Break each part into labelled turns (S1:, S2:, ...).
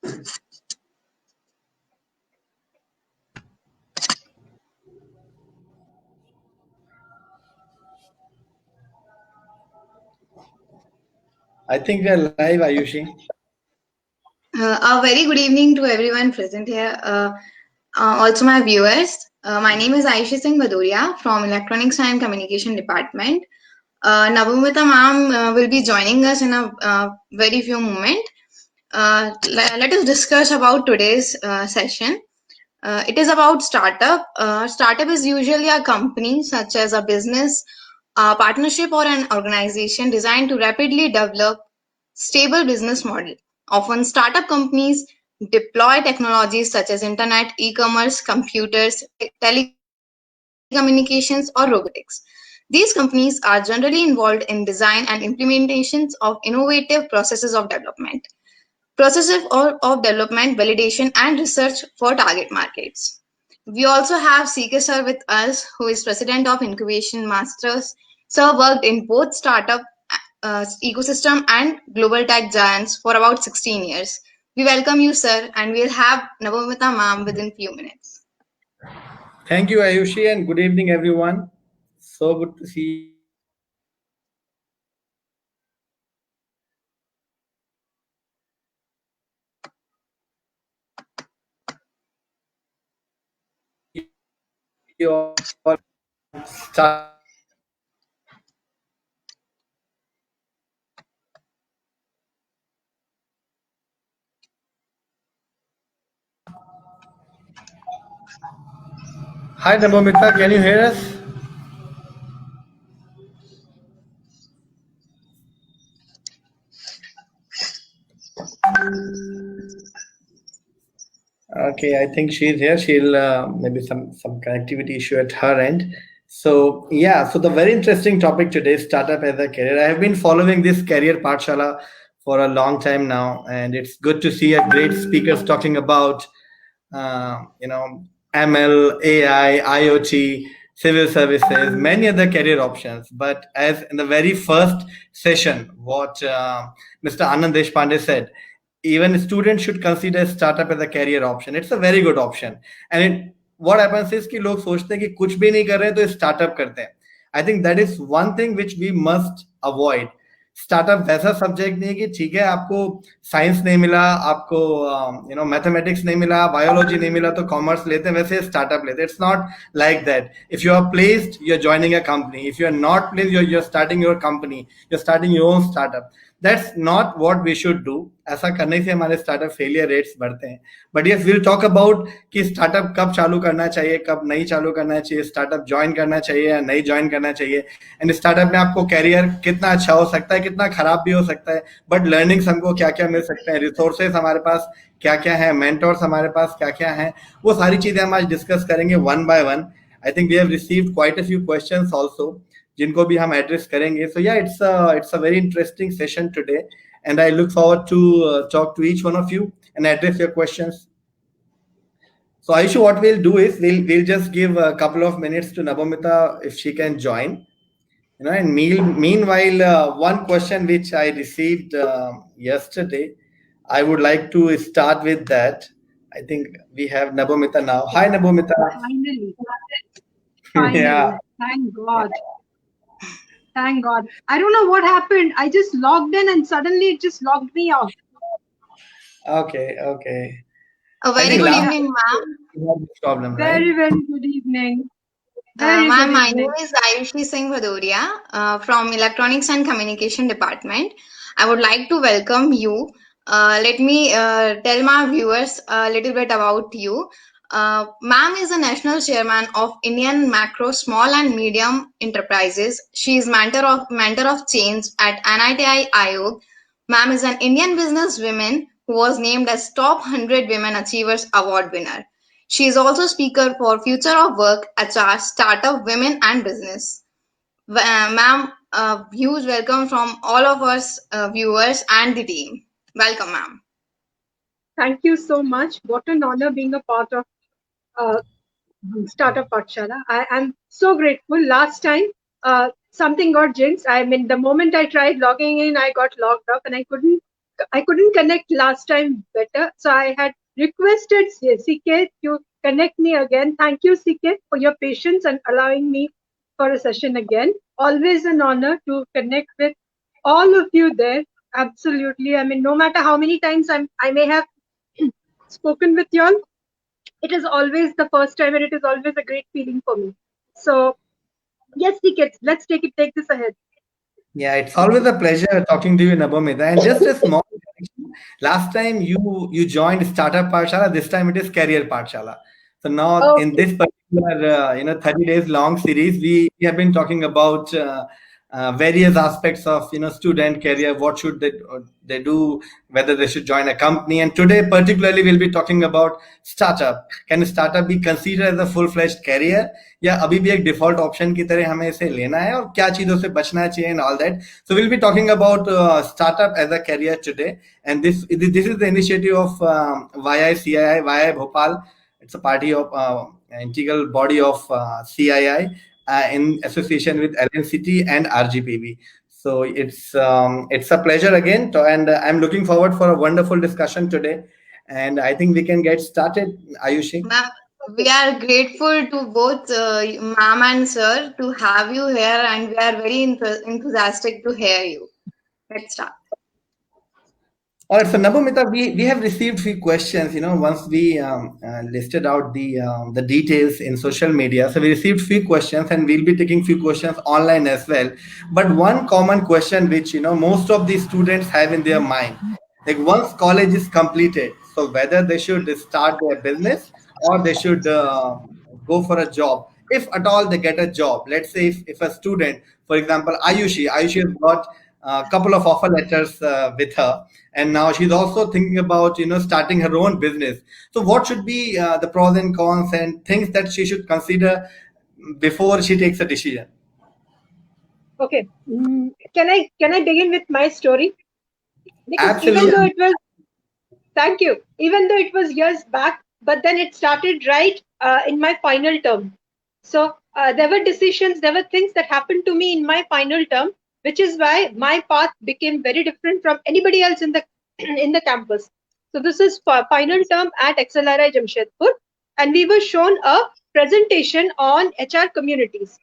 S1: I think we are live, Ayushi.
S2: A very good evening to everyone present here. Also my viewers. My name is Aisha Singh Bhadoria from Electronics and Communication Department. Navamita ma'am will be joining us in a very few moments. Let us discuss about today's session. It is about startup. Startup is usually a company such as a business, a partnership or an organization designed to rapidly develop stable business model. Often startup companies deploy technologies such as internet, e-commerce, computers, telecommunications or robotics. These companies are generally involved in design and implementations of innovative processes of development development, validation, and research for target markets. We also have CK Sir with us, who is President of Incubation Masters. Sir worked in both startup ecosystem and global tech giants for about 16 years. We welcome you, sir, and we'll have Navamita ma'am within few minutes.
S1: Thank you, Ayushi, and good evening, everyone. So good to see you all. Start. Hi, Navamita, can you hear us? Okay, I think she's here. She'll maybe some connectivity issue at her end. So yeah, so the very interesting topic today is startup as a career. I have been following this career Pathshala for a long time now, and it's good to see a great speakers talking about you know ML, AI, IoT, civil services, many other career options. But as in the very first session, what Mr. Anand Deshpande said, even students should consider startup as a career option. It's a very good option. And what happens is कि लोग सोचते हैं कि कुछ भी नहीं कर रहे हैं तो स्टार्टअप करते हैं. I think that is one thing which we must avoid. Startup वैसा सब्जेक्ट नहीं है कि ठीक है आपको साइंस नहीं मिला, आपको मैथमेटिक्स नहीं मिला, बायोलॉजी नहीं मिला तो कॉमर्स लेते हैं, वैसे स्टार्टअप लेते हैं. It's not like that. If you are placed, you are joining a company. If you are not placed, you are starting your company, you are starting your own startup. That's not what we should do. ऐसा करने से हमारे startup failure rates बढ़ते हैं. But yes, will talk about कि startup कब चालू करना चाहिए, कब नहीं चालू करना चाहिए, स्टार्टअप ज्वाइन करना चाहिए या नहीं ज्वाइन करना चाहिए, एंड स्टार्टअप में आपको कैरियर कितना अच्छा हो सकता है, कितना खराब भी हो सकता है, बट लर्निंग्स हमको क्या क्या मिल सकते हैं, रिसोर्सेज हमारे पास क्या क्या है, मेंटोर्स हमारे पास क्या क्या है, वो सारी चीजें हम आज डिस्कस करेंगे one by one. I think we have received quite a few questions also, जिनको भी हम एड्रेस करेंगे. So yeah, it's a very interesting session today, and I look forward to talk to each one of you and address your questions. So Aishu, what we'll do is we'll just give a couple of minutes to Navamita if she can join. And meanwhile, one question which I received yesterday, I would like to start with that. I think we have Navamita now. Hi, Navamita.
S3: Finally. Finally.
S1: Yeah.
S3: Thank God. Thank God. I don't know what happened. I just logged in and suddenly it just logged me out.
S1: Okay.
S2: A very good evening, ma'am.
S1: Problem, right?
S3: Very, very good evening.
S2: Ma'am, my name is Ayushi Singh Bhadoria from Electronics and Communication Department. I would like to welcome you. Let me tell my viewers a little bit about you. Ma'am is a national chairman of Indian Macro Small and Medium Enterprises. She is mentor of change at NITI Ayog. Ma'am is an Indian businesswoman who was named as Top 100 Women Achievers Award winner. She is also speaker for Future of Work, HR, Startup, Women and Business. Ma'am, huge welcome from all of us viewers and the team. Welcome, ma'am.
S3: Thank you so much. What an honor being a part of Startup Pathshala. I am so grateful. Last time, something got jinxed. I mean, the moment I tried logging in, I got logged up and I couldn't I couldn't connect last time better, so I had requested CK to connect me again. Thank you, CK, for your patience and allowing me for a session again. Always an honor to connect with all of you there. Absolutely. I mean, no matter how many times I may have spoken with you all, it is always the first time, and it is always a great feeling for me. So, yes, CK, let's take this ahead.
S1: Yeah, it's always a pleasure talking to you, Nabomita. And just a small correction. Last time you joined Startup Pathshala, this time it is Career Pathshala. So now in
S3: Okay.
S1: this particular 30 days long series, we have been talking about various aspects of student career, what should they do, whether they should join a company. And today particularly we'll be talking about startup. Can a startup be considered as a full-fledged career, या अभी भी एक default option की तरह हमें इसे लेना है, और क्या चीजों से बचना चाहिए, and all that. So we'll be talking about startup as a career today, and this is the initiative of YICII, YI Bhopal. It's a party of integral body of CII in association with LNCT and RGPV. So it's a pleasure again, and I'm looking forward for a wonderful discussion today. And I think we can get started, Ayushi.
S2: Ma'am, we are grateful to both ma'am and sir to have you here, and we are very enthusiastic to hear you. Let's start.
S1: All right, so Nabomita, we have received few questions. Once we listed out the details in social media, so we received few questions, and we'll be taking few questions online as well. But one common question which most of the students have in their mind, like once college is completed, so whether they should start their business or they should go for a job. If at all they get a job, let's say if a student, for example, Ayushi has got a couple of offer letters with her, and now she's also thinking about starting her own business. So what should be the pros and cons and things that she should consider before she takes a decision?
S3: Okay. Can I begin with my story? Because
S1: Absolutely.
S3: even though it was, thank you, even though it was years back, but then it started right in my final term. So there were decisions, there were things that happened to me in my final term, which is why my path became very different from anybody else in the in the campus. So this is for final term at XLRI Jamshedpur, and we were shown a presentation on HR communities.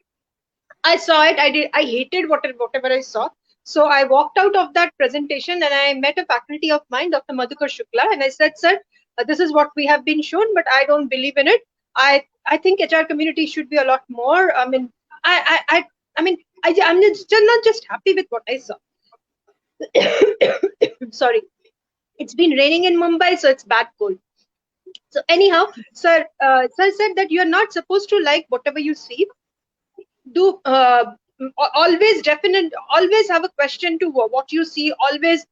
S3: I saw it. I hated whatever I saw. So I walked out of that presentation, and I met a faculty of mine, Dr. Madhukar Shukla, and I said, "Sir, this is what we have been shown, but I don't believe in it. I think HR community should be a lot more. I mean, I'm just not just happy with what I saw. Sorry, it's been raining in Mumbai, so it's bad cold. So anyhow, sir said that you are not supposed to like whatever you see. Do always have a question to what you see. Always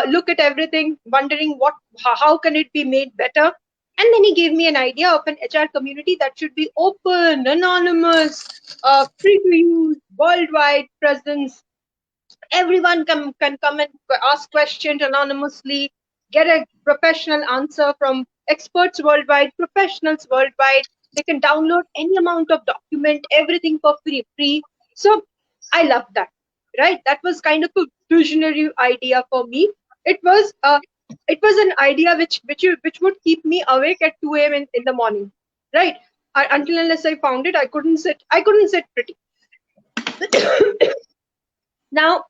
S3: look at everything, wondering how can it be made better." And then he gave me an idea of an HR community that should be open, anonymous, free to use, worldwide presence. Everyone can come and ask questions anonymously, get a professional answer from experts worldwide, professionals worldwide. They can download any amount of document, everything for free. So I love that, right? That was kind of a visionary idea for me. It was an idea which would keep me awake at 2 a.m. in the morning, right? Until unless I found it, I couldn't sit pretty. Now,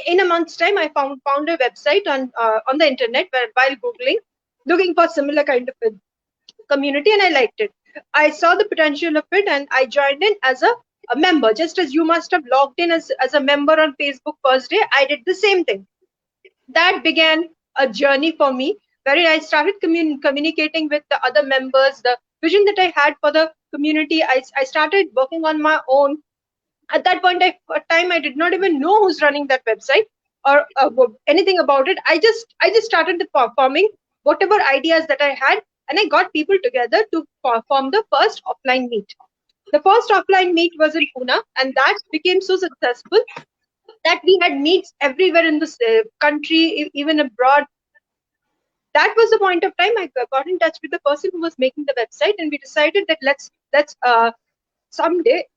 S3: in a month's time, I found a website on the internet while Googling, looking for similar kind of a community, and I liked it. I saw the potential of it, and I joined in as a member. Just as you must have logged in as a member on Facebook first day, I did the same thing. That began a journey for me, where I started communicating with the other members, the vision that I had for the community. I started working on my own. At that point of time, I did not even know who's running that website or anything about it. I just started performing whatever ideas that I had, and I got people together to form the first offline meet. The first offline meet was in Pune, and that became so successful that we had meets everywhere in the country, even abroad. That was the point of time I got in touch with the person who was making the website, and we decided that let's someday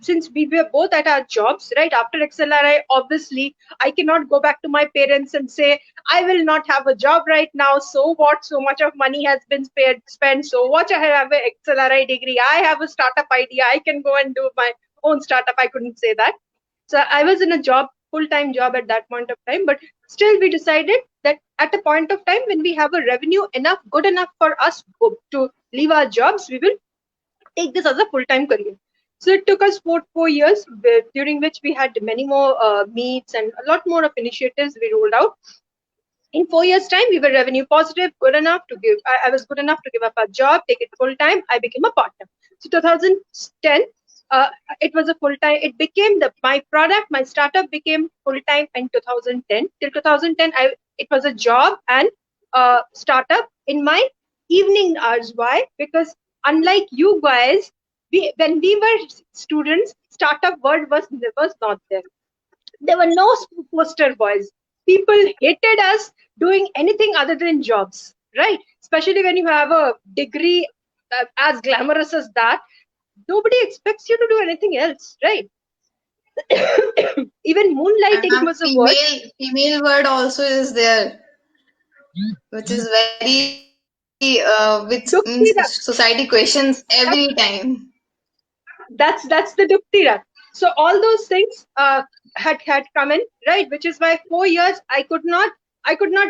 S3: since we were both at our jobs, right? After XLRI, obviously, I cannot go back to my parents and say, I will not have a job right now. So what? So much of money has been spent. So what? I have an XLRI degree. I have a startup idea. I can go and do my own startup. I couldn't say that. So I was in a job, full-time job at that point of time. But still, we decided that at a point of time when we have a revenue good enough for us to leave our jobs, we will take this as a full-time career. So it took us 4 years, during which we had many more meets and a lot more of initiatives we rolled out. In 4 years' time, we were revenue positive, good enough to give. I was good enough to give up our job, take it full time. I became a partner. So 2010, it was a full time. It became my product. My startup became full time in 2010. Till 2010, it was a job and startup in my evening hours. Why? Because unlike you guys, when we were students, startup word was not there. There were no poster boys. People hated us doing anything other than jobs, right? Especially when you have a degree as glamorous as that, nobody expects you to do anything else, right? Even moonlighting was a word.
S2: Female word also is there, which is very which means
S3: Duktira.
S2: society questions every time.
S3: That's the duktira. So all those things had come in, right? Which is why 4 years I could not.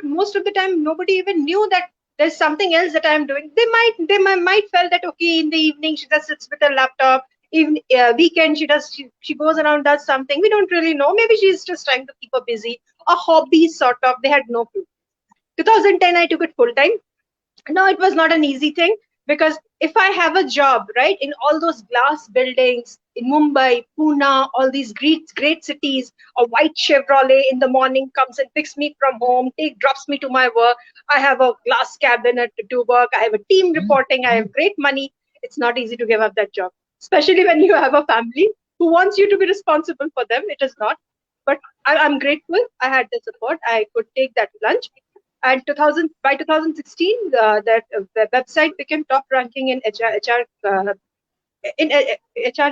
S3: Most of the time, nobody even knew that there's something else that I'm doing. They might felt that okay, in the evening she just sits with her laptop. Even weekend she goes around, does something. We don't really know. Maybe she's just trying to keep her busy. A hobby sort of. They had no clue. 2010 I took it full time. No, it was not an easy thing, because if I have a job, right, in all those glass buildings in Mumbai, Pune, all these great cities, a white Chevrolet in the morning comes and picks me from home, drops me to my work. I have a glass cabinet to do work. I have a team reporting. I have great money. It's not easy to give up that job, especially when you have a family who wants you to be responsible for them. It is not. But I'm grateful. I had the support. I could take that plunge. And by 2016, the website became top ranking in HR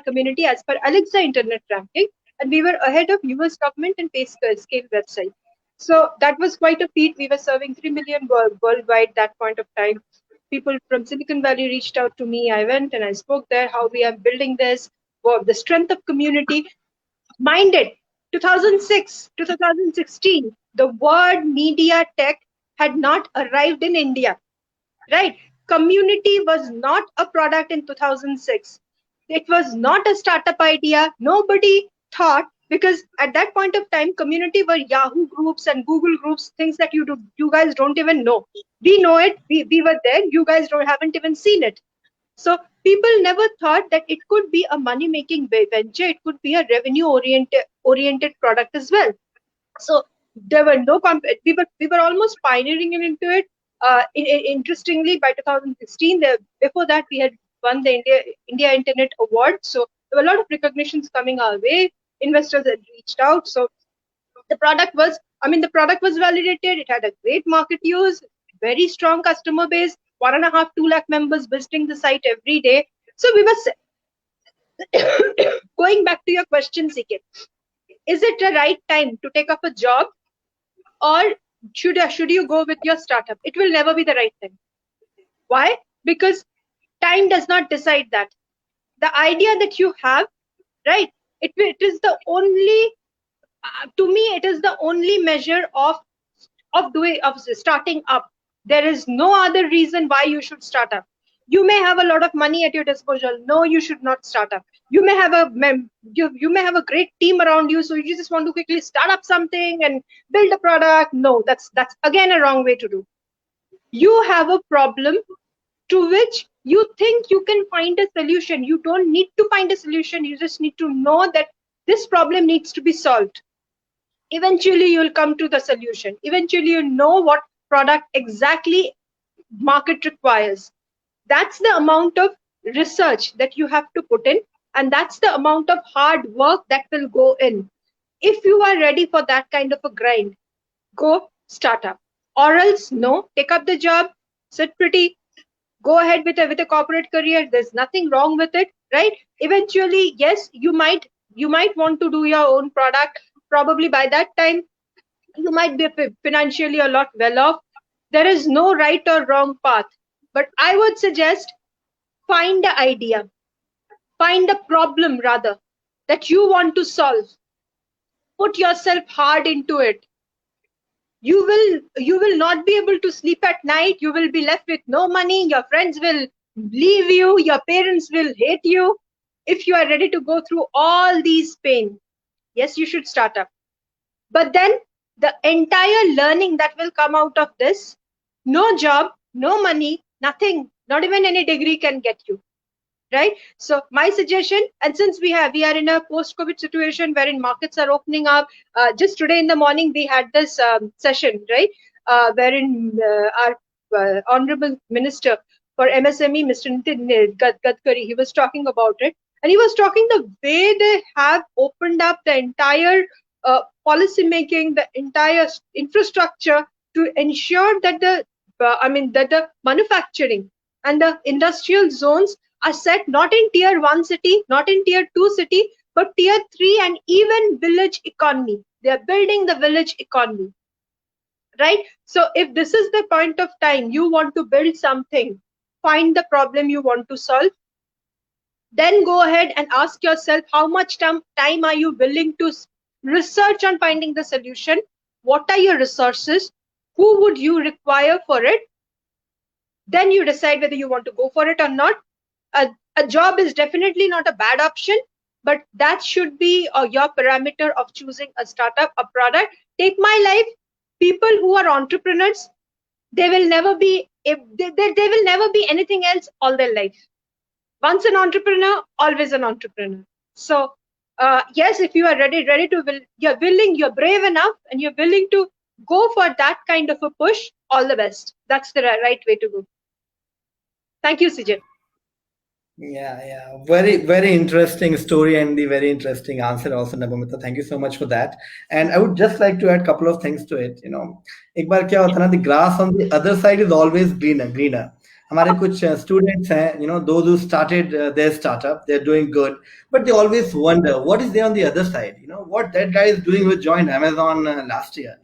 S3: community as per Alexa Internet ranking, and we were ahead of US government and pay scale website. So that was quite a feat. We were serving 3 million worldwide that point of time. People from Silicon Valley reached out to me. I went and I spoke there how we are building this, the strength of community. Mind it, 2006 to 2016, the word media tech had not arrived in India, right? Community was not a product in 2006. It was not a startup idea. Nobody thought, because at that point of time, community were Yahoo groups and Google groups, things that you guys don't even know. We know it. We were there. You guys haven't even seen it. So people never thought that it could be a money-making venture. It could be a revenue-oriented product as well. So there were no we were almost pioneering into it. Interestingly, by 2016, before that we had won the India Internet Award. So there were a lot of recognitions coming our way. Investors had reached out. So the product was validated. It had a great market use, very strong customer base, 1.5 2 lakh members visiting the site every day. So we were set. Going back to your question, CK, is it the right time to take up a job, or should you go with your startup? It will never be the right time. Why? Because time does not decide that. The idea that you have, right? It is the only, to me, it is the only measure of starting up. There is no other reason why you should start up. You may have a lot of money at your disposal. No, you should not start up. You may have a great team around you, so you just want to quickly start up something and build a product. No, that's again a wrong way to do. You have a problem to which you think you can find a solution. You don't need to find a solution. You just need to know that this problem needs to be solved. Eventually, you'll come to the solution. Eventually, you know what product exactly market requires. That's the amount of research that you have to put in, and that's the amount of hard work that will go in. If you are ready for that kind of a grind, go start up. Or else, no, take up the job, sit pretty, go ahead with a corporate career. There's nothing wrong with it. right? Eventually, yes, you might want to do your own product. Probably by that time, you might be financially a lot well off. There is no right or wrong path, but I would suggest find the idea, find the problem rather that you want to solve. Put yourself hard into it. You will not be able to sleep at night. You will be left with no money. Your friends will leave you. Your parents will hate you. If you are ready to go through all these pain, yes, you should start up. But then the entire learning that will come out of this, no job, no money, nothing, not even any degree can get you. Right? So my suggestion, and since we are in a post-COVID situation wherein markets are opening up, just today in the morning we had this session, right, wherein our honorable minister for MSME, Mr. Nitin Gadkari, he was talking about it, and he was talking the way they have opened up the entire policy making, the entire infrastructure to ensure that the manufacturing and the industrial zones are set not in tier 1 city, not in tier 2 city, but tier 3 and even village economy. They are building the village economy, right? So if this is the point of time you want to build something, find the problem you want to solve, then go ahead and ask yourself how much time are you willing to research on finding the solution? What are your resources? Who would you require for it? Then you decide whether you want to go for it or not. A job is definitely not a bad option, but that should be your parameter of choosing a startup, a product. Take my life. People who are entrepreneurs, they will never be anything else all their life. Once an entrepreneur, always an entrepreneur. So yes, if you are you're willing, you're brave enough, and you're willing to go for that kind of a push, all the best. That's the right way to go. Thank you, Sijay.
S1: Yeah. Very, very interesting story and the very interesting answer also, Nabamita. Thank you so much for that. And I would just like to add a couple of things to it. एक बार क्या होता है ना, the grass on the other side is always greener. हमारे कुछ students हैं, those who started their startup, they're doing good, but they always wonder what is there on the other side. What that guy is doing who joined Amazon last year.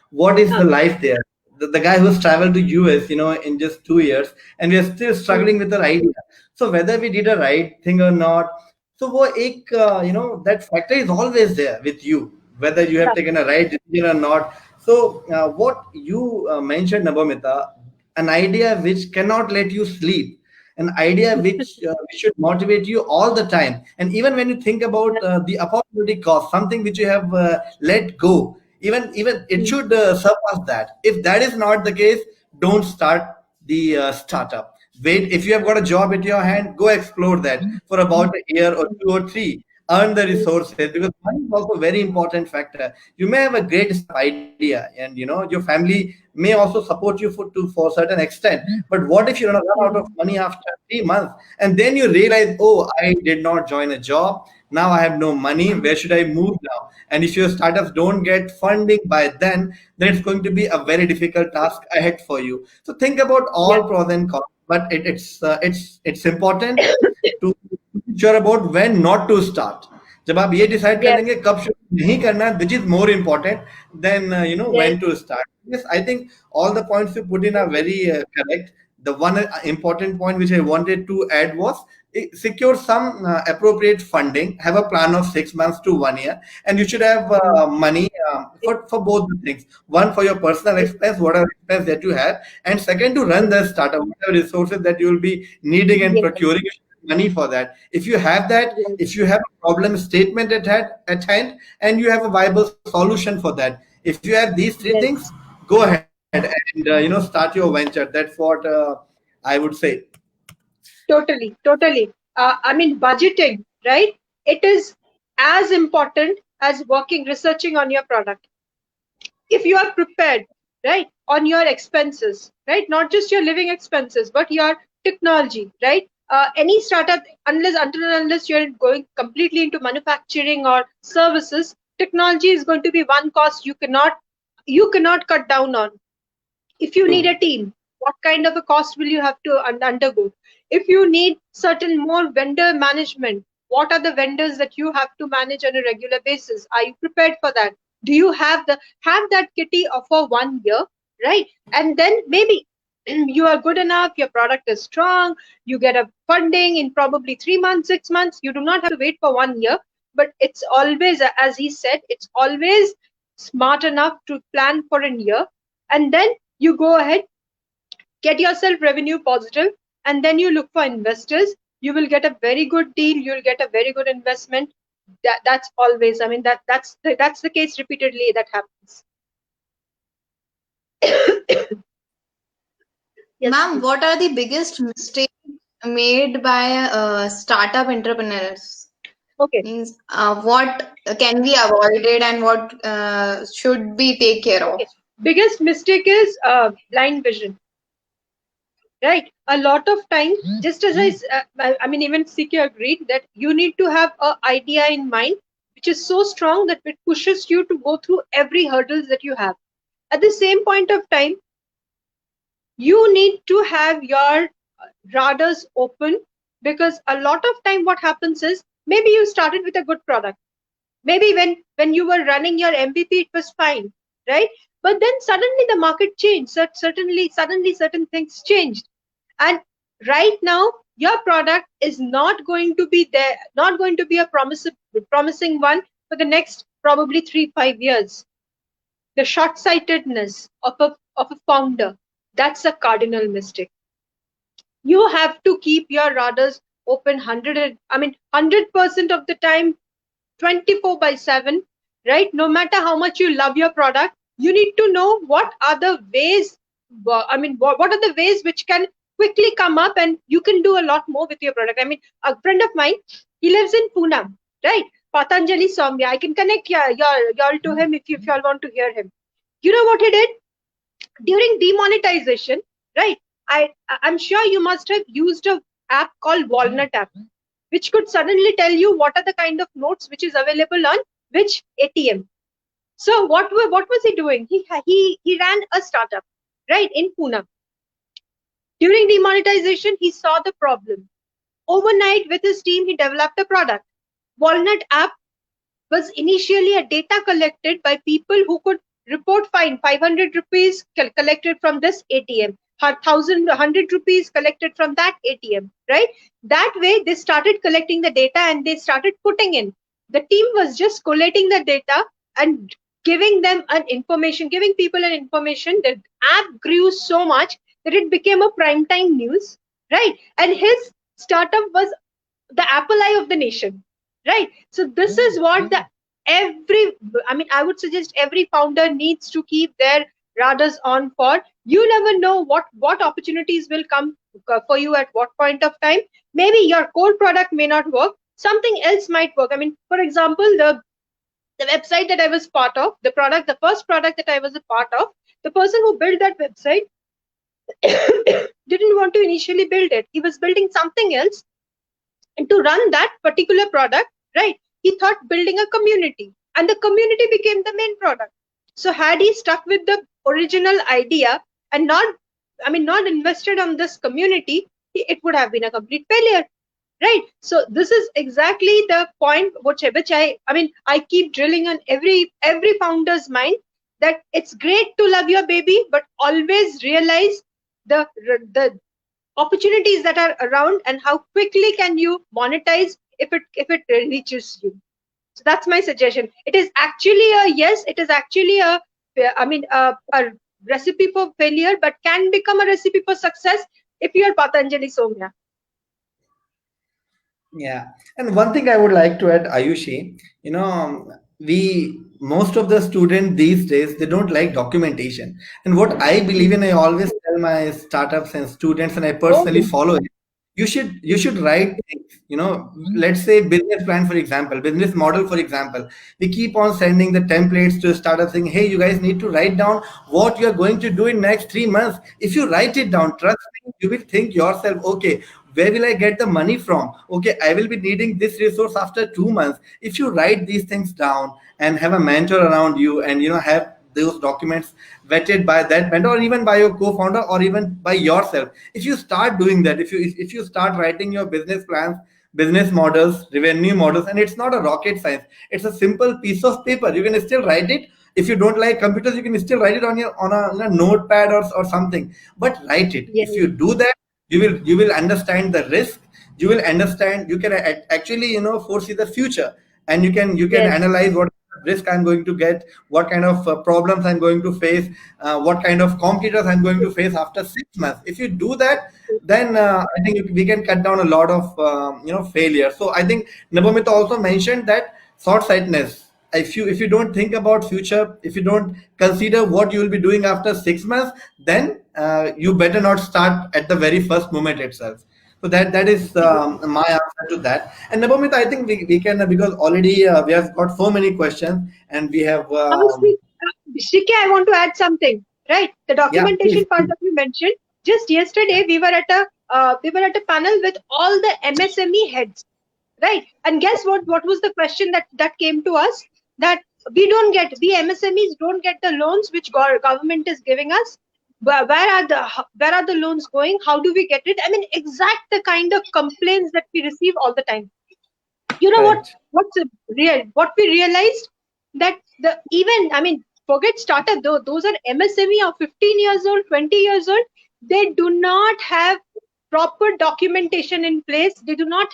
S1: What is the life there? The guy who's traveled to US, in just 2 years, and we are still struggling with our idea. So whether we did a right thing or not, so that factor is always there with you, whether you have taken a right decision or not. So what you mentioned, Nabamita, an idea which cannot let you sleep, an idea which should motivate you all the time. And even when you think about the opportunity cost, something which you have let go, even it should surpass that. If that is not the case, don't start the startup. Wait, if you have got a job at your hand, go explore that for about a year or 2 or 3. Earn the resources, because money is also a very important factor. You may have a great idea, and your family may also support you for a certain extent. But what if you run out of money after 3 months, and then you realize, oh, I did not join a job. Now I have no money. Where should I move now? And if your startups don't get funding by then it's going to be a very difficult task ahead for you. So think about all pros and cons. But it's important to be sure about when not to start. जब आप ये decide कर लेंगे कब शुरू नहीं करना, which is more important than when to start. Yes, I think all the points you put in are very correct. The one important point which I wanted to add was secure some appropriate funding, have a plan of 6 months to 1 year, and you should have money for both the things. One, for your personal expense, whatever expense that you have, and second, to run the startup, whatever resources that you will be needing and procuring, you should have money for that. If you have that, if you have a problem statement at hand, and you have a viable solution for that, if you have these 3 things, go ahead and start your venture. That's what I would say.
S3: Totally. Budgeting, right? It is as important as researching on your product. If you are prepared, right, on your expenses, right, not just your living expenses, but your technology, right? Any startup, unless you're going completely into manufacturing or services, technology is going to be one cost you cannot cut down on. If you need a team, what kind of a cost will you have to undergo? If you need certain more vendor management, what are the vendors that you have to manage on a regular basis? Are you prepared for that? Do you have that kitty for 1 year, right? And then maybe you are good enough, your product is strong, you get a funding in probably 3 months, 6 months. You do not have to wait for 1 year, but it's always, as he said, it's always smart enough to plan for a year. And then you go ahead, get yourself revenue positive, and then you look for investors. You will get a very good deal, you'll get a very good investment. That's always, I mean, that's the case repeatedly that happens. Yes,
S2: Ma'am,
S3: please.
S2: what are the biggest mistakes made by startup entrepreneurs?
S3: Okay.
S2: Means what can be avoided and what should be take care of?
S3: Okay. Biggest mistake is blind vision, right? A lot of time, just as I mean, even CK agreed that you need to have an idea in mind which is so strong that it pushes you to go through every hurdles that you have. At the same point of time, you need to have your radars open, because a lot of time what happens is, maybe you started with a good product, maybe when you were running your MVP it was fine, right? But then suddenly the market changed, suddenly certain things changed, and right now your product is not going to be there, not going to be a promising one for the next probably 3-5 years. The short-sightedness of a founder, that's a cardinal mistake. You have to keep your radars open 100% of the time, 24/7, right? No matter how much you love your product, you need to know what are the ways, what are the ways which can quickly come up and you can do a lot more with your product. I mean, a friend of mine, he lives in Pune, right? Patanjali Soumya. I can connect y'all to him if y'all want to hear him. You know what he did? During demonetization, right? I'm sure you must have used a app called Walnut app, which could suddenly tell you what are the kind of notes which is available on which ATM. So what was he doing? He ran a startup, right, in Pune. During demonetization, he saw the problem. Overnight, with his team, he developed a product. Walnut app was initially a data collected by people who could report fine, 500 rupees collected from this ATM, 1,100 rupees collected from that ATM, right? That way, they started collecting the data and they started putting in. The team was just collating the data and giving them an information, giving people an information. The app grew so much that it became a prime time news, right? And his startup was the apple eye of the nation, right? So this is what I would suggest every founder needs to keep their radars on for. You never know what opportunities will come for you at what point of time. Maybe your core product may not work, something else might work. I mean, for example, the website that I was part of, the first product that I was a part of, the person who built that website didn't want to initially build it. He was building something else, and to run that particular product, right, he thought building a community, and the community became the main product. So had he stuck with the original idea and not invested on this community, it would have been a complete failure, right? So this is exactly the point which I keep drilling on every founder's mind, that it's great to love your baby, but always realize the opportunities that are around and how quickly can you monetize if it reaches you. So that's my suggestion. It is actually a recipe for failure, but can become a recipe for success if you are Patanjali Soumya.
S1: Yeah, and one thing I would like to add, Ayushi, most of the students these days, they don't like documentation. And what I believe in, I always tell my startups and students, and I personally follow it. You should write things, let's say business plan, for example, business model, for example. We keep on sending the templates to startups saying, hey, you guys need to write down what you're going to do in next 3 months. If you write it down, trust me, you will think yourself, okay, where will I get the money from? Okay, I will be needing this resource after 2 months. If you write these things down and have a mentor around you, and have those documents vetted by that vendor or even by your co-founder or even by yourself. If you start doing that, if you start writing your business plans, business models, revenue models, and it's not a rocket science, it's a simple piece of paper. You can still write it. If you don't like computers, you can still write it on a notepad or something, but write it.
S3: Yes.
S1: If you do that, you will understand the risk. You will understand, you can actually foresee the future, and you can
S3: Yes.
S1: analyze what risk I'm going to get, what kind of problems I'm going to face, what kind of competitors I'm going to face after 6 months. If you do that, then I think we can cut down a lot of failure. So I think Nabomita also mentioned that short-sightedness. If you don't think about future, if you don't consider what you will be doing after 6 months, then you better not start at the very first moment itself. So that is my answer to that. And Nabomita, I think we can, because already we have got so many questions and we have
S3: Shike, I want to add something. Right, the
S1: yeah,
S3: documentation
S1: please.
S3: part that you mentioned. Just yesterday, we were at a panel with all the MSME heads. Right, and guess what? What was the question that came to us? That we MSMEs don't get the loans which government is giving us. Where are the loans going? How do we get it? I mean, exact the kind of complaints that we receive all the time. You know what?
S1: Correct.
S3: What we realized, that forget startup though, those are MSME of 15 years old, 20 years old. They do not have proper documentation in place. They do not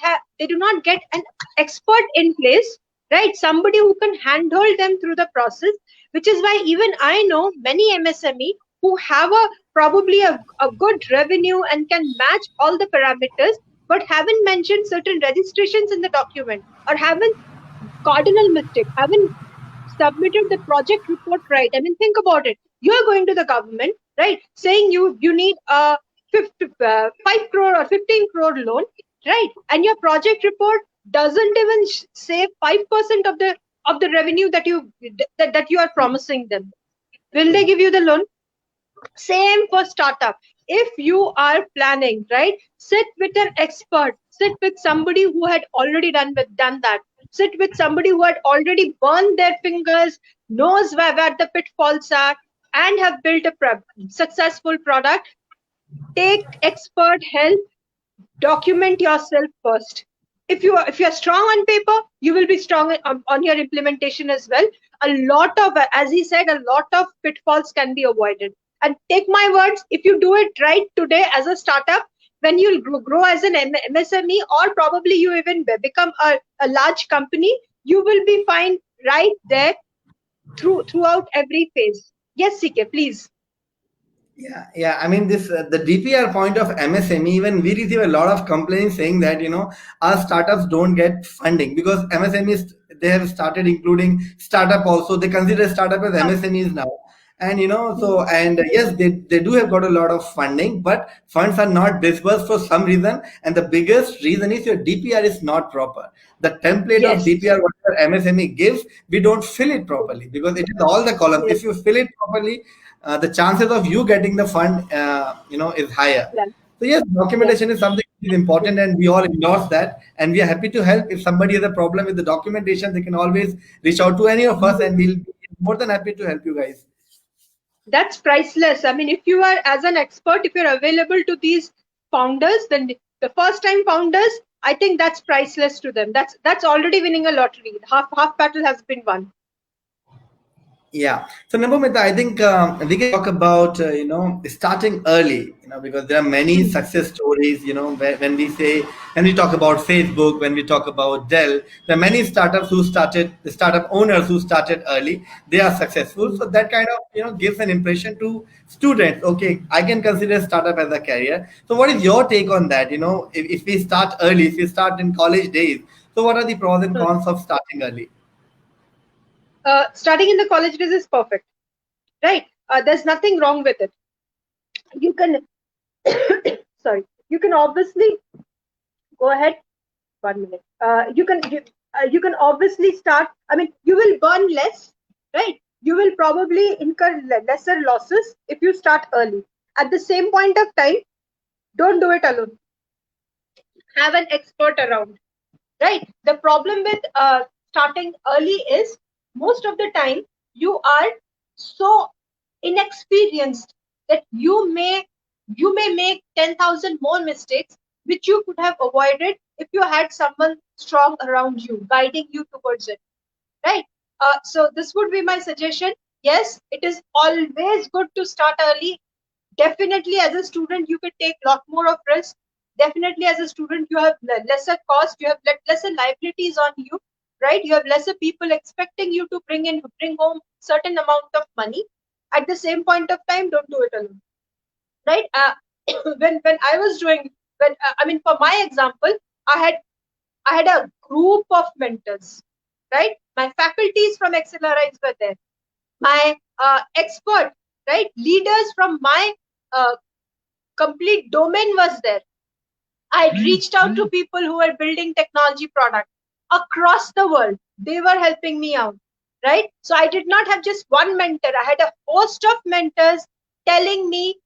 S3: get an expert in place, right? Somebody who can handhold them through the process, which is why even I know many MSME who have probably a good revenue and can match all the parameters, but haven't mentioned certain registrations in the document, or haven't cardinal mistake, haven't submitted the project report right. I mean, think about it. You are going to the government, right, saying you need a 5 crore or 15 crore loan, right? And your project report doesn't even say 5% of the revenue that you are promising them. Will they give you the loan? Same for startup. If you are planning, right, sit with an expert, sit with somebody who had already done that, sit with somebody who had already burned their fingers, knows where the pitfalls are, and have built a successful product. Take expert help. Document yourself first. If you're strong on paper, you will be strong on your implementation as well. A lot of, as he said, a lot of pitfalls can be avoided. And take my words, if you do it right today as a startup, when you'll grow as an MSME, or probably you even become a large company, you will be fine right there throughout every phase. Yes, CK, please.
S1: Yeah. I mean, this the DPR point of MSME. Even we receive a lot of complaints saying that our startups don't get funding because MSMEs, they have started including startup also. They consider startup as MSMEs now, and yes, they do have got a lot of funding, but funds are not disbursed for some reason, and the biggest reason is your DPR is not proper. The template of
S3: Yes.
S1: DPR whatever MSME gives, we don't fill it properly because it is all the columns.
S3: Yes.
S1: If you fill it properly, the chances of you getting the fund, is higher.
S3: Yeah.
S1: So yes, documentation is something which is important, and we all endorse that. And we are happy to help. If somebody has a problem with the documentation, they can always reach out to any of us, and we'll be more than happy to help you guys.
S3: That's priceless. I mean, if you are as an expert, if you're available to these founders, then the first time founders, I think that's priceless to them. That's already winning a lottery. Half battle has been won.
S1: Yeah. So Nabomita, I think we can talk about starting early, because there are many success stories. When we talk about Facebook, when we talk about Dell, there are many startups who started, the startup owners who started early. They are successful. So that kind of gives an impression to students. Okay, I can consider startup as a career. So what is your take on that? If we start early, if we start in college days, so what are the pros and cons of starting early?
S3: Starting in the college days is perfect, right? There's nothing wrong with it. You can, sorry, you can obviously go ahead. 1 minute. You can obviously start. I mean, you will burn less, right? You will probably incur lesser losses if you start early. At the same point of time, don't do it alone. Have an expert around, right? The problem with starting early is most of the time you are so inexperienced that you may make 10,000 more mistakes which you could have avoided if you had someone strong around you guiding you towards it, right? So this would be my suggestion. Yes, it is always good to start early. Definitely as a student you can take a lot more of risk. Definitely as a student you have lesser cost, you have lesser liabilities on you, right? You have lesser people expecting you to bring home certain amount of money. At the same point of time, don't do it alone, right? When I was doing, I mean, for my example, I had a group of mentors, right? My faculties from XLRIs were there, my expert, right, leaders from my uh, complete domain was there. I reached out to people who were building technology products across the world. They were helping me out, right? So I did not have just one mentor. I had a host of mentors telling me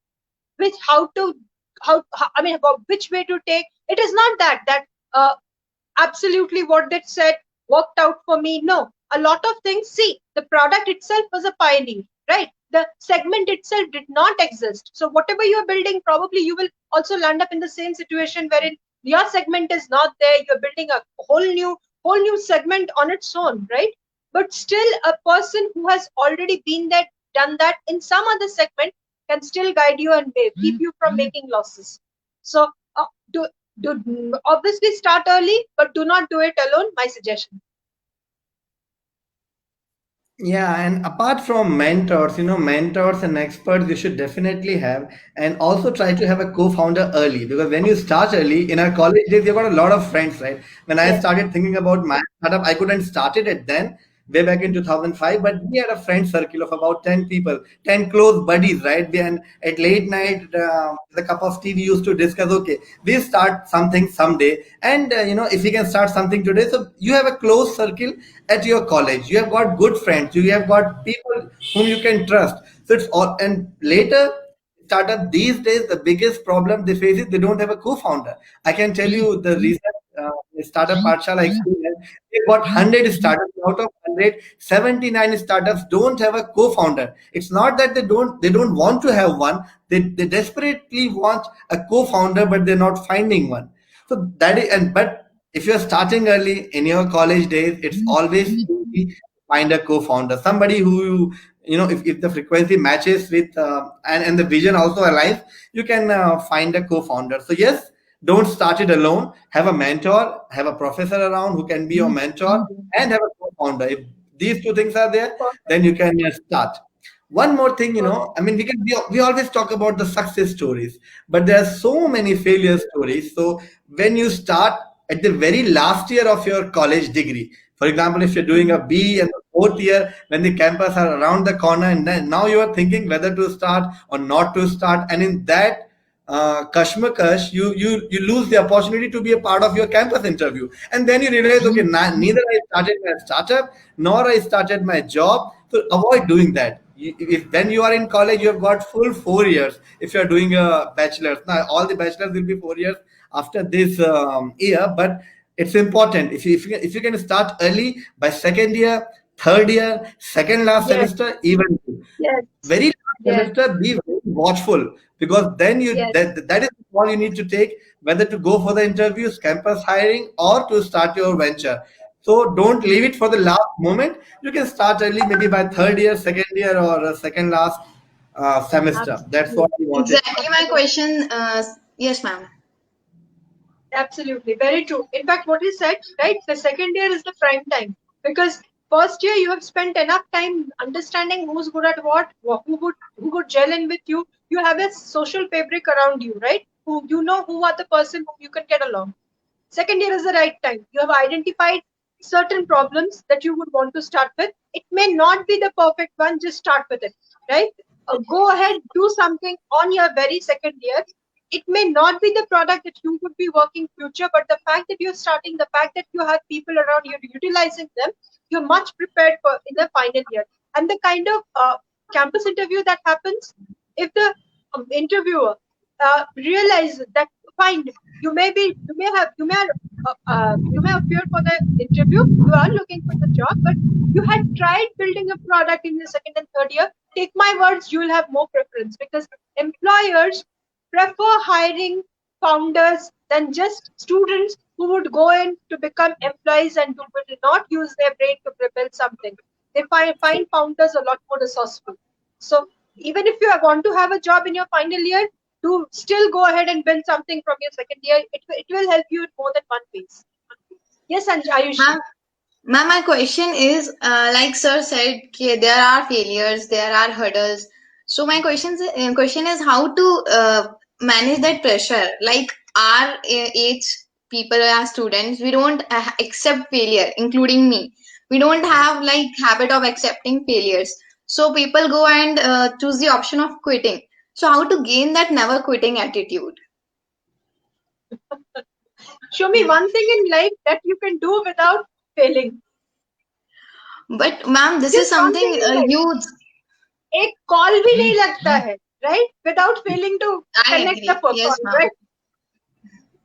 S3: which how to how I mean which way to take. It is not that uh, absolutely what they said worked out for me. No, a lot of things. See, the product itself was a pioneer, right? The segment itself did not exist. So whatever you are building, probably you will also land up in the same situation wherein your segment is not there. You're building a whole new segment on its own, right? But still, a person who has already been there, done that in some other segment can still guide you and keep you from making losses. So do obviously start early, but do not do it alone. My suggestion.
S1: Yeah, and apart from mentors, mentors and experts you should definitely have, and also try to have a co-founder early, because when you start early in our college days, you've got a lot of friends, right? When I
S3: Yes.
S1: started thinking about my startup, I couldn't started it then, way back in 2005, but we had a friend circle of about 10 people, 10 close buddies, right? And at late night, with a cup of tea, we used to discuss, okay, we'll start something someday. And, if we can start something today, so you have a close circle at your college. You have got good friends. You have got people whom you can trust. So it's all, and later, startup these days, the biggest problem they face is they don't have a co-founder. I can tell you the reason. Startup Pathshala experience, they got 100 startups. Out of 100, 79 startups don't have a co-founder. It's not that they don't want to have one. They desperately want a co-founder, but they're not finding one. So that is, and but if you're starting early in your college days, it's always easy to find a co-founder, somebody who if the frequency matches with and the vision also aligns, you can find a co-founder. So yes, don't start it alone. Have a mentor, have a professor around who can be your mentor, and have a co-founder. If these two things are there,
S3: Perfect.
S1: then you can start. One more thing,
S3: Perfect.
S1: I mean, we always talk about the success stories, but there are so many failure stories. So when you start at the very last year of your college degree, for example, if you're doing a B and the fourth year, when the campus are around the corner, and then now you are thinking whether to start or not to start, and in that kashmakash, you lose the opportunity to be a part of your campus interview, and then you realize, okay, neither I started my startup nor I started my job. So avoid doing that. If when you are in college, you have got full 4 years. If you are doing a bachelor's, now all the bachelors will be 4 years after this year, but it's important if you can start early by second year, third year, second last
S3: Yes.
S1: semester, even
S3: Yes.
S1: very last
S3: Yes.
S1: semester, be very watchful, because then
S3: Yes.
S1: that is the call you need to take, whether to go for the interviews, campus hiring, or to start your venture. So don't leave it for the last moment. You can start early, maybe by third year, second year, or second last semester. That's
S3: Absolutely.
S1: what we wanted.
S2: Exactly my
S3: Absolutely.
S2: question. Yes, ma'am.
S3: Absolutely, very true. In fact, what he said, right? The second year is the prime time because first year you have spent enough time understanding who's good at what, who would gel in with you. You have a social fabric around you, right? Who you know who are the person whom you can get along. Second year is the right time. You have identified certain problems that you would want to start with. It may not be the perfect one, just start with it, right? Go ahead, do something on your very second year. It may not be the product that you would be working future, but the fact that you're starting, the fact that you have people around you utilizing them, you're much prepared for in the final year. And the kind of campus interview that happens, if the interviewer realizes that fine, you may appear for the interview, you are looking for the job, but you had tried building a product in the second and third year. take my words, you will have more preference, because employers prefer hiring founders than just students who would go in to become employees and who will not use their brain to build something. They find founders a lot more resourceful. So even if you want to have a job in your final year, to still go ahead and build something from your second year. It will help you in more than one ways. Yes, Ayushi.
S2: Ma'am, my question is, like sir said, there are failures, there are hurdles. So my question is how to manage that pressure. Like our age people, our students, we don't accept failure, including me. We don't have like habit of accepting failures. So people go and choose the option of quitting. So how to gain that never quitting attitude?
S3: Show me one thing in life that you can do without failing.
S2: But ma'am, this is
S3: Just one
S2: something
S3: thing in life.
S2: huge.
S3: एक call भी नहीं लगता है, right? Without failing to
S2: I
S3: connect
S2: agree.
S3: the call,
S2: Yes, ma'am.
S3: right?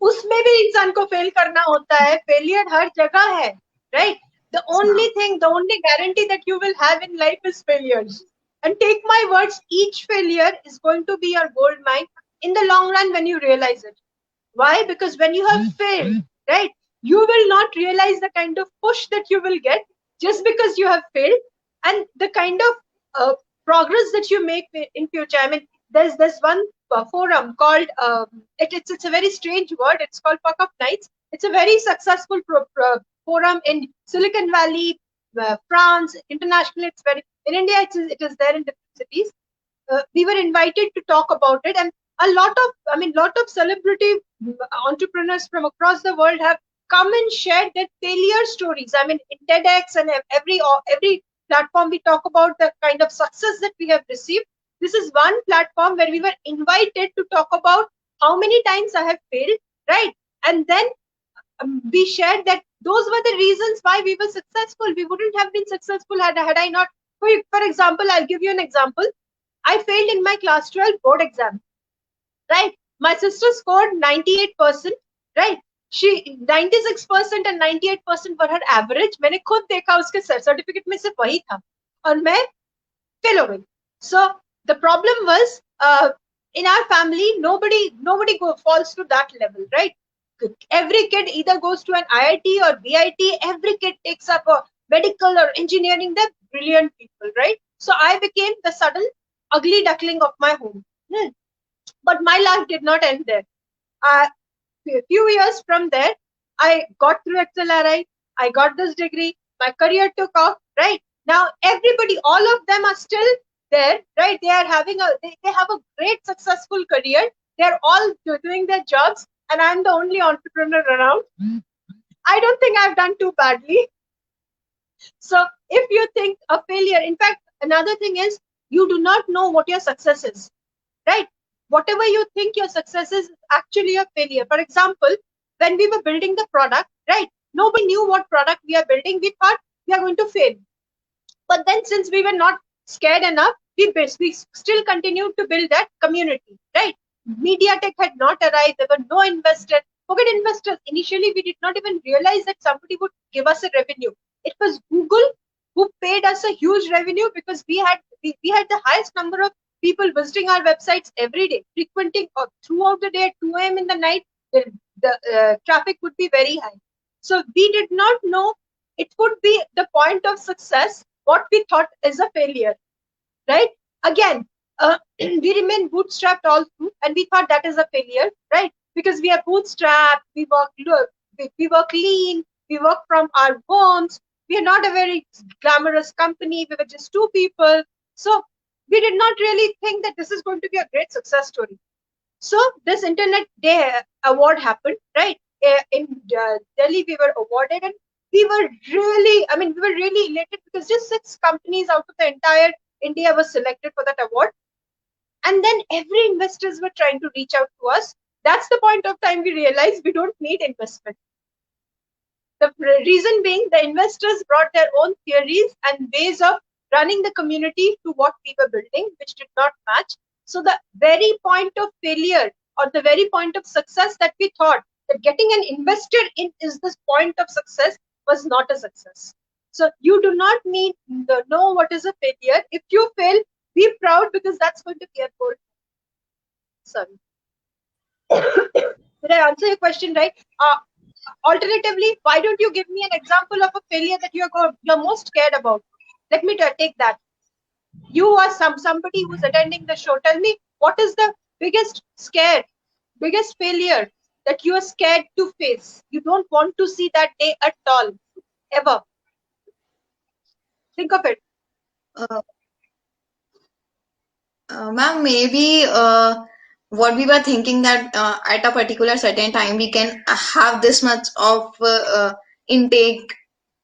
S3: उसमें भी इंसान को fail करना होता है. फेलियर हर जगह है, right? The only thing, the only guarantee that you will have in life is failures. And take my words, each failure is going to be your gold mine in the long run when you realize it. Why? Because when you have failed, right, you will not realize the kind of push that you will get just because you have failed, and the kind of progress that you make in future. I mean, there's this one forum called, it's a very strange word. It's called Fuck Up Nights. It's a very successful forum in Silicon Valley, France, internationally. It's very, in India, it is there in different cities. We were invited to talk about it, and a lot of celebrity entrepreneurs from across the world have come and shared their failure stories. I mean, in TEDx and every platform we talk about the kind of success that we have received. This is one platform where we were invited to talk about how many times I have failed, right? And then we shared that those were the reasons why we were successful. We wouldn't have been successful had I not. For example, I'll give you an example. I failed in my class 12 board exam, right? My sister scored 98%, right? She 96% and 98% were her average. मैंने खुद देखा उसके certificate में सिर्फ वही था और मैं fail हो गई. So the problem was in our family, nobody falls to that level, right? Every kid either goes to an IIT or BIT. Every kid takes up a medical or engineering. They're brilliant people, right? So I became the sudden ugly duckling of my home. But my life did not end there. A few years from there, I got through XLRI. I got this degree. My career took off, right? Now everybody, all of them are still there, right? They are they have a great successful career. They're all doing their jobs, and I'm the only entrepreneur around. I don't think I've done too badly. So if you think a failure, in fact, another thing is you do not know what your success is, right? Whatever you think your success is actually a failure. For example, when we were building the product, right? Nobody knew what product we are building. We thought we are going to fail. But then since we were not scared enough, we still continued to build that community, right? MediaTek had not arrived. There were no investors. Forget investors. Initially, we did not even realize that somebody would give us a revenue. It was Google who paid us a huge revenue because we had the highest number of people visiting our websites every day, frequenting throughout the day at 2 a.m. in the night. The traffic would be very high. So we did not know it would be the point of success what we thought is a failure, right? Again, we remain bootstrapped all through, and we thought that is a failure, right? Because we are bootstrapped, we work lean, we work from our homes. We are not a very glamorous company. We were just two people. So we did not really think that this is going to be a great success story. So this Internet Day award happened, right? In Delhi, we were awarded, and we were really elated because just 6 companies out of the entire India was selected for that award. And then every investors were trying to reach out to us. That's the point of time we realized we don't need investment. The reason being the investors brought their own theories and ways of running the community to what we were building, which did not match. So the very point of failure or the very point of success that we thought that getting an investor in is this point of success was not a success. So you do not need to know what is a failure. If you fail, Be proud, because that's going to be a gold. Sorry. Did I answer your question right? Alternatively, why don't you give me an example of a failure that you're most scared about? Let me take that. You are somebody who's attending the show. Tell me, what is the biggest failure that you are scared to face? You don't want to see that day at all, ever. Think of it.
S2: Ma'am, maybe what we were thinking that at a particular certain time we can have this much of intake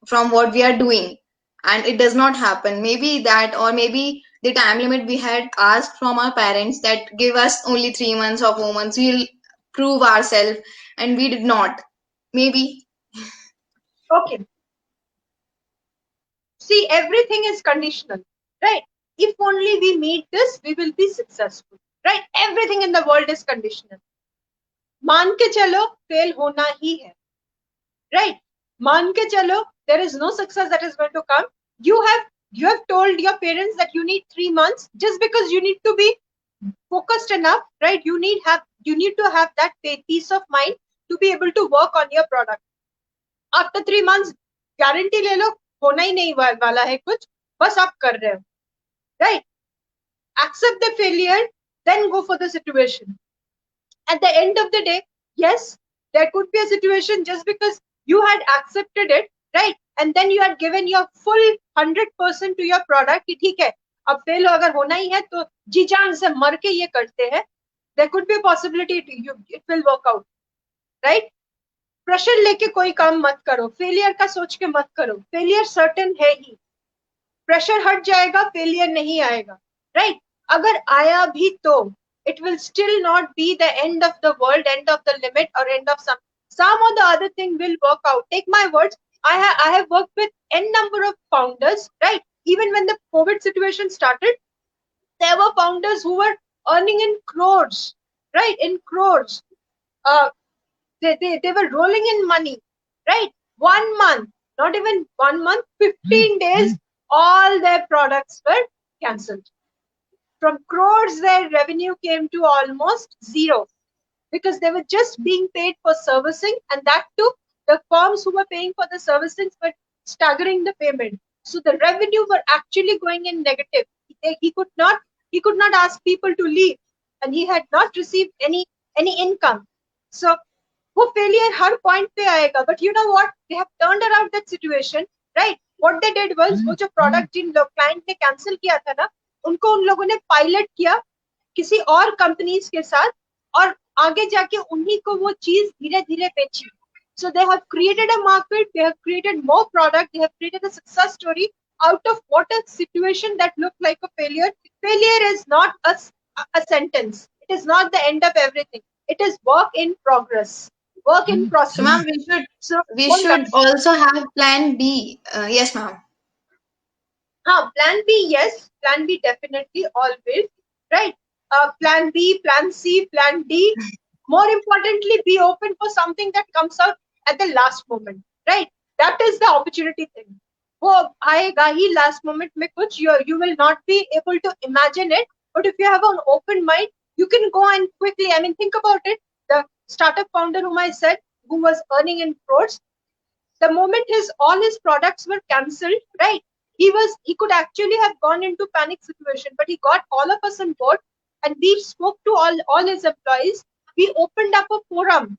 S2: from what we are doing, and it does not happen. Maybe that, or maybe the time limit we had asked from our parents that give us only 3 months or 4 months, we'll prove ourselves, and we did not. Maybe.
S3: Okay. See, everything is conditional, right? If only we meet this, we will be successful, right? Everything in the world is conditional. मान के चलो fail होना ही है, right? मान के चलो there is no success that is going to come. You have told your parents that you need 3 months just because you need to be focused enough, right? You need to have that peace of mind to be able to work on your product. After 3 months, guarantee ले लो होना ही नहीं वाला है कुछ, बस आप कर रहे हो, right? Accept the failure, then go for the situation. At the end of the day, yes, there could be a situation just because you had accepted it, right? And then you had given your full 100% to your product कि ठीक है, अब fail अगर होना ही है तो जी जान से मर के ये करते हैं. There could be a possibility it will work out, right? Pressure लेके कोई काम मत करो, फेलियर का सोच के मत करो. फेलियर सर्टेन है ही. प्रेशर हट जाएगा, फेलियर नहीं आएगा, राइट? अगर आया भी तो it will still not be the end of the world, end of the limit, or end of some or the other thing will work out. Take my words, I have worked with n number of founders, right? Even when the COVID situation started, there were founders who were earning in crores, right? In crores. They were rolling in money, right? 1 month, not even 1 month, 15 days, all their products were cancelled. From crores, their revenue came to almost zero because they were just being paid for servicing, and that too, the firms who were paying for the servicing were staggering the payment. So the revenue were actually going in negative. He could not ask people to leave, and he had not received any income. So वो failure हर point पे आएगा, but you know what? They have turned around that situation, right? What they did was वो जो product जिन client ने cancel किया था ना, उनको उन लोगों ने पायलट किया किसी और कंपनीज के साथ, और आगे जाके उन्हीं को वो चीज धीरे धीरे बेची. So they have created a market, they have created more product, they have created a success story out of what a situation that looked like a failure. Failure is not a sentence. It is not the end of everything. It is work in progress. Work in process.
S2: So, ma'am, we should also have plan B. Yes, ma'am.
S3: Plan B, yes. Plan B, definitely, always, right? Plan B, Plan C, Plan D. More importantly, be open for something that comes out at the last moment, right? That is the opportunity thing. वो आएगा ही last moment में कुछ, you will not be able to imagine it. But if you have an open mind, you can go and quickly. I mean, think about it. The startup founder whom I said, who was earning in crores, the moment all his products were cancelled, right? He could actually have gone into panic situation, but he got all of us on board, and we spoke to all his employees. We opened up a forum,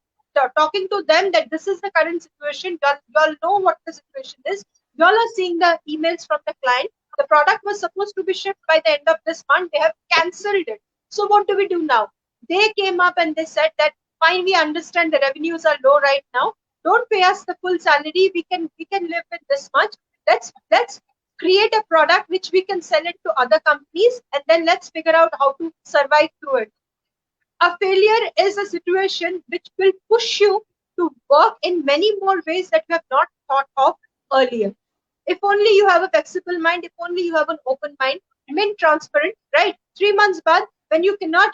S3: talking to them that this is the current situation. You all know what the situation is. You all are seeing the emails from the client. The product was supposed to be shipped by the end of this month. They have cancelled it. So what do we do now? They came up and they said that, fine, we understand the revenues are low right now. Don't pay us the full salary. We can live with this much. Let's create a product which we can sell it to other companies, and then let's figure out how to survive through it. A failure is a situation which will push you to work in many more ways that you have not thought of earlier. If only you have a flexible mind, if only you have an open mind, remain transparent, right? 3 months baad, when you cannot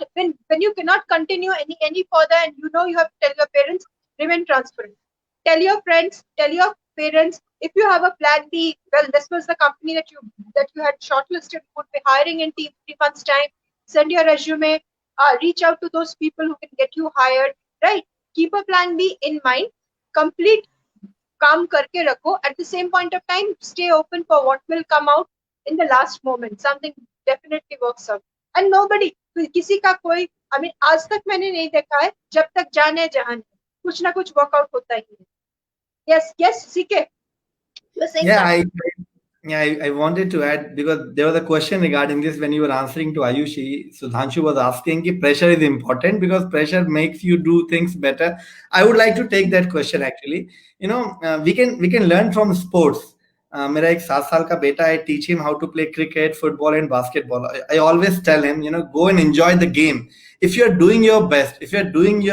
S3: continue any further, and you know you have to tell your parents, remain transparent. Tell your friends, tell your parents, if you have a plan B, well, this was the company that you had shortlisted, would be hiring in 3 months time. Send your resume, reach out to those people who can get you hired, right? Keep a plan B in mind, complete काम करके रखो. At the same point of time, stay open for what will come out in the last moment. Something definitely works out. And nobody, किसी का कोई, I mean, आज तक मैंने नहीं देखा है, जब तक जाने जहान कुछ ना कुछ वर्कआउट होता ही है. Yes, CK. You were saying something.
S1: I wanted to add because there was a question regarding this when you were answering to Ayushi. Sudhanshu was asking if pressure is important because pressure makes you do things better. I would like to take that question actually. We can learn from sports. मेरा एक 7 साल का बेटा है. Teach him how to play cricket, football, and basketball. I always tell him, go and enjoy the game. If you're doing your best, if you're doing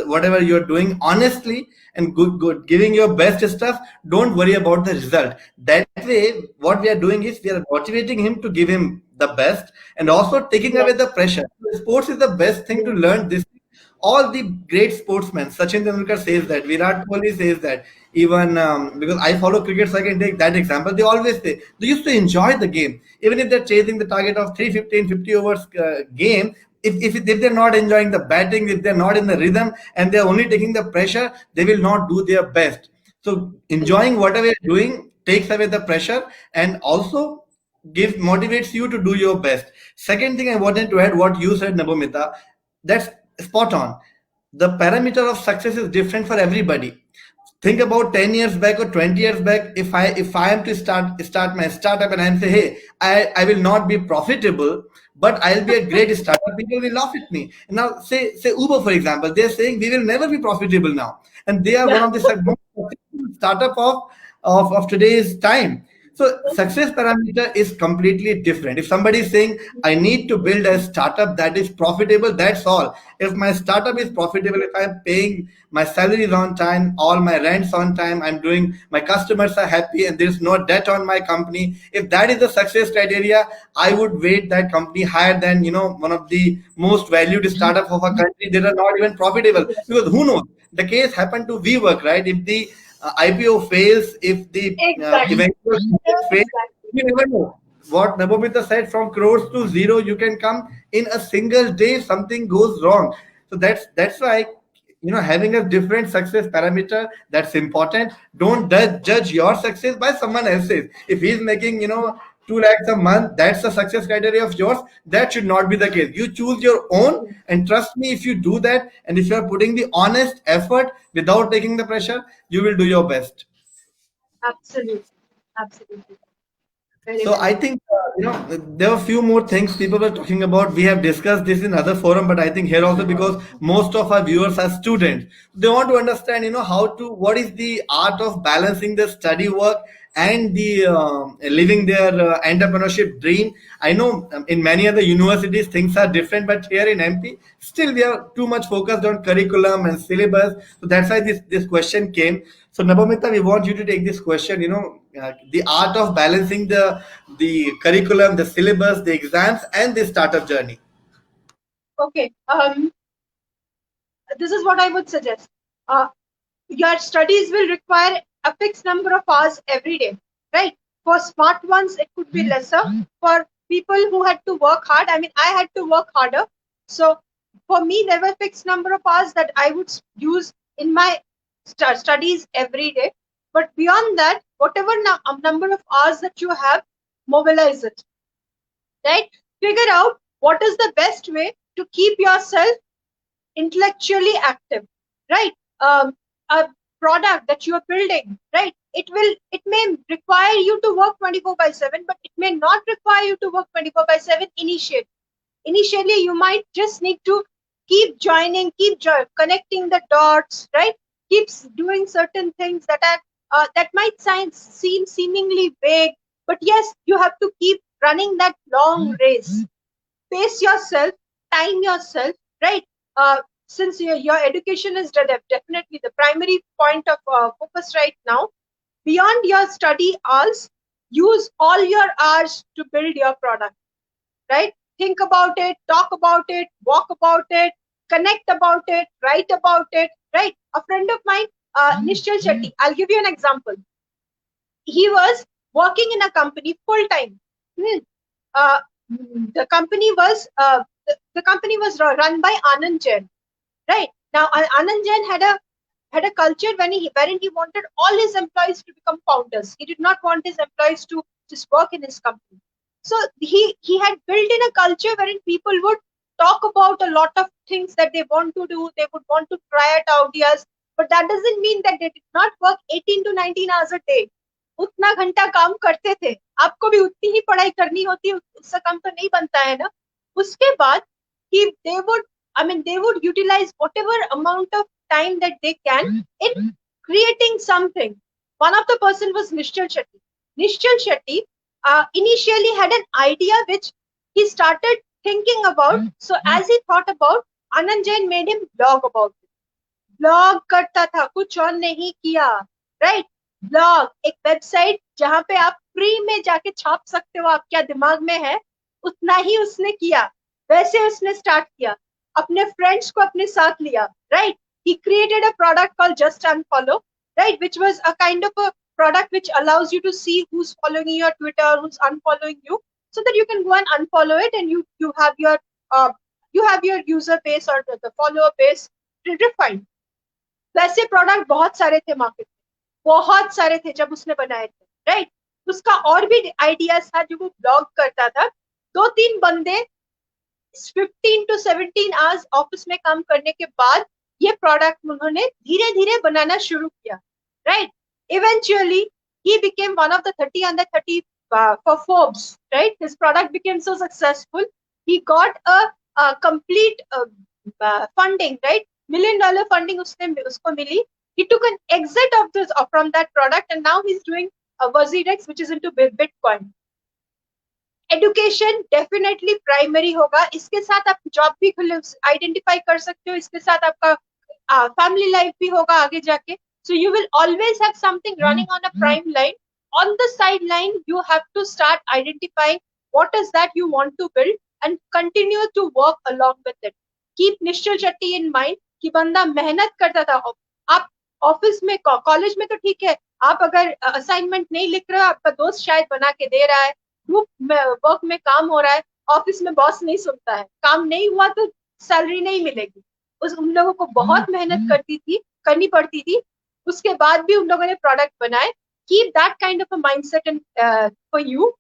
S1: whatever you're doing honestly and good, giving your best stuff, don't worry about the result. That way, what we are doing is we are motivating him to give him the best and also taking away the pressure. Sports is the best thing to learn this. All the great sportsmen, Sachin Tendulkar says that, Virat Kohli says that, even because I follow cricket, so I can take that example. They always say they used to enjoy the game, even if they're chasing the target of 350 50 overs game. If they're not enjoying the batting, if they're not in the rhythm, and they're only taking the pressure, they will not do their best. So enjoying whatever you're doing takes away the pressure and also motivates you to do your best. Second thing I wanted to add, what you said, Nabomita, that's spot on. The parameter of success is different for everybody. Think about 10 years back or 20 years back. If I am to start my startup and I'm say, hey, I will not be profitable, but I'll be a great startup, people will laugh at me. And now say Uber, for example, they're saying we will never be profitable now. And they are one of the startup of today's time. So success parameter is completely different. If somebody is saying, I need to build a startup that is profitable, that's all. If my startup is profitable, if I'm paying my salaries on time, all my rents on time, my customers are happy and there's no debt on my company. If that is the success criteria, I would rate that company higher than, one of the most valued startup of a country that are not even profitable. Because who knows? The case happened to WeWork, right? If the IPO fails, if the eventual fails, you never know. What Nabomita said, from crores to zero, you can come in a single day if something goes wrong. So that's why having a different success parameter, that's important. Don't judge your success by someone else's. If he's making 2 lakhs a month, that's the success criteria of yours. That should not be the case. You choose your own, and trust me, if you do that, and if you are putting the honest effort without taking the pressure, you will do your best.
S3: Absolutely.
S1: So I think there were a few more things people were talking about. We have discussed this in other forum, but I think here also, because most of our viewers are students, they want to understand what is the art of balancing the study work and the living their entrepreneurship dream. I know in many other universities things are different, but here in MP still we are too much focused on curriculum and syllabus. So that's why this question came. So Nabomita, we want you to take this question, the art of balancing the curriculum, the syllabus, the exams, and the startup journey.
S3: Okay. This is what I would suggest. Your studies will require a fixed number of hours every day, right? For smart ones, it could be lesser. For people who had to work hard, I mean, I had to work harder. So for me, there were fixed number of hours that I would use in my studies every day. But beyond that, whatever number of hours that you have, mobilize it, right? Figure out what is the best way to keep yourself intellectually active, right? A product that you are building, right? It may require you to work 24/7, but it may not require you to work 24/7 initially. Initially, you might just need to keep connecting the dots, right? Keeps doing certain things that might seem seemingly vague, but yes, you have to keep running that long race. Pace yourself, time yourself, right? Since your education is definitely the primary point of focus right now, beyond your study hours, use all your hours to build your product, right? Think about it, talk about it, walk about it, connect about it, write about it, right? A friend of mine, Nishchal Shetty, I'll give you an example. he was working in a company full time. The company was run by Anand Jain, right? Now Anand Jain had a culture wherein he wanted all his employees to become founders. He did not want his employees to just work in his company. So he had built in a culture wherein people would talk about a lot of things that they want to do. They would want to try out ideas, but that doesn't mean that they did not work 18 to 19 hours a day. उतना घंटा काम करते थे, आपको भी उतनी ही पढ़ाई करनी होती है, उससे कम तो नहीं बनता है ना. उसके बाद they would utilize whatever amount of time that they can in creating something. One of the person was Nishchal Shetty. Nishchal Shetty initially had an idea which he started thinking about. So as he thought about, Anand Jain made him blog about it. Blog करता था, कुछ और नहीं किया, right. Blog एक website जहां पे आप फ्री में जाके छाप सकते हो आप क्या दिमाग में है, उतना ही उसने किया. वैसे उसने स्टार्ट किया, अपने फ्रेंड्स को अपने साथ लिया, right. He created a product called Just Unfollow, right, which was a kind of a product which allows you to see who's following your Twitter, who's unfollowing you, so that you can go and unfollow it, and you have your user base or the follower base defined. वैसे product बहुत सारे थे market में, बहुत सारे थे जब उसने बनाए थे, राइट. उसका और भी आइडियाज था जो वो ब्लॉग करता था. 2-3 बंदे 15 to 17 आवर्स ऑफिस में काम करने के बाद ये प्रोडक्ट उन्होंने धीरे धीरे बनाना शुरू किया, right. Eventually he became one of the 30 under 30 for Forbes, right. His product became so successful, he got a complete funding, right. $1 million funding usko mili. He took an exit from that product, and now he's doing WazirX, which is into Bitcoin. Education definitely primary होगा, इसके साथ आप job भी identify कर सकते हो, इसके साथ आपका फैमिली लाइफ भी होगा आगे जाके. So you will always have something running on a prime line. On the sideline, you have to start identifying what is that you want to build and continue to work along with it. Keep Nishchal Shetty in mind कि बंदा मेहनत करता था. आप office में, college में तो ठीक है, आप अगर असाइनमेंट नहीं लिख रहे हो, आपका दोस्त शायद बना के दे रहा है, ग्रुप वर्क में काम हो रहा है, ऑफिस में बॉस नहीं सुनता है, काम नहीं हुआ तो सैलरी नहीं मिलेगी. उन लोगों को बहुत मेहनत करनी पड़ती थी, उसके बाद भी उन लोगों ने प्रोडक्ट बनाए. Keep that kind of a mindset for you.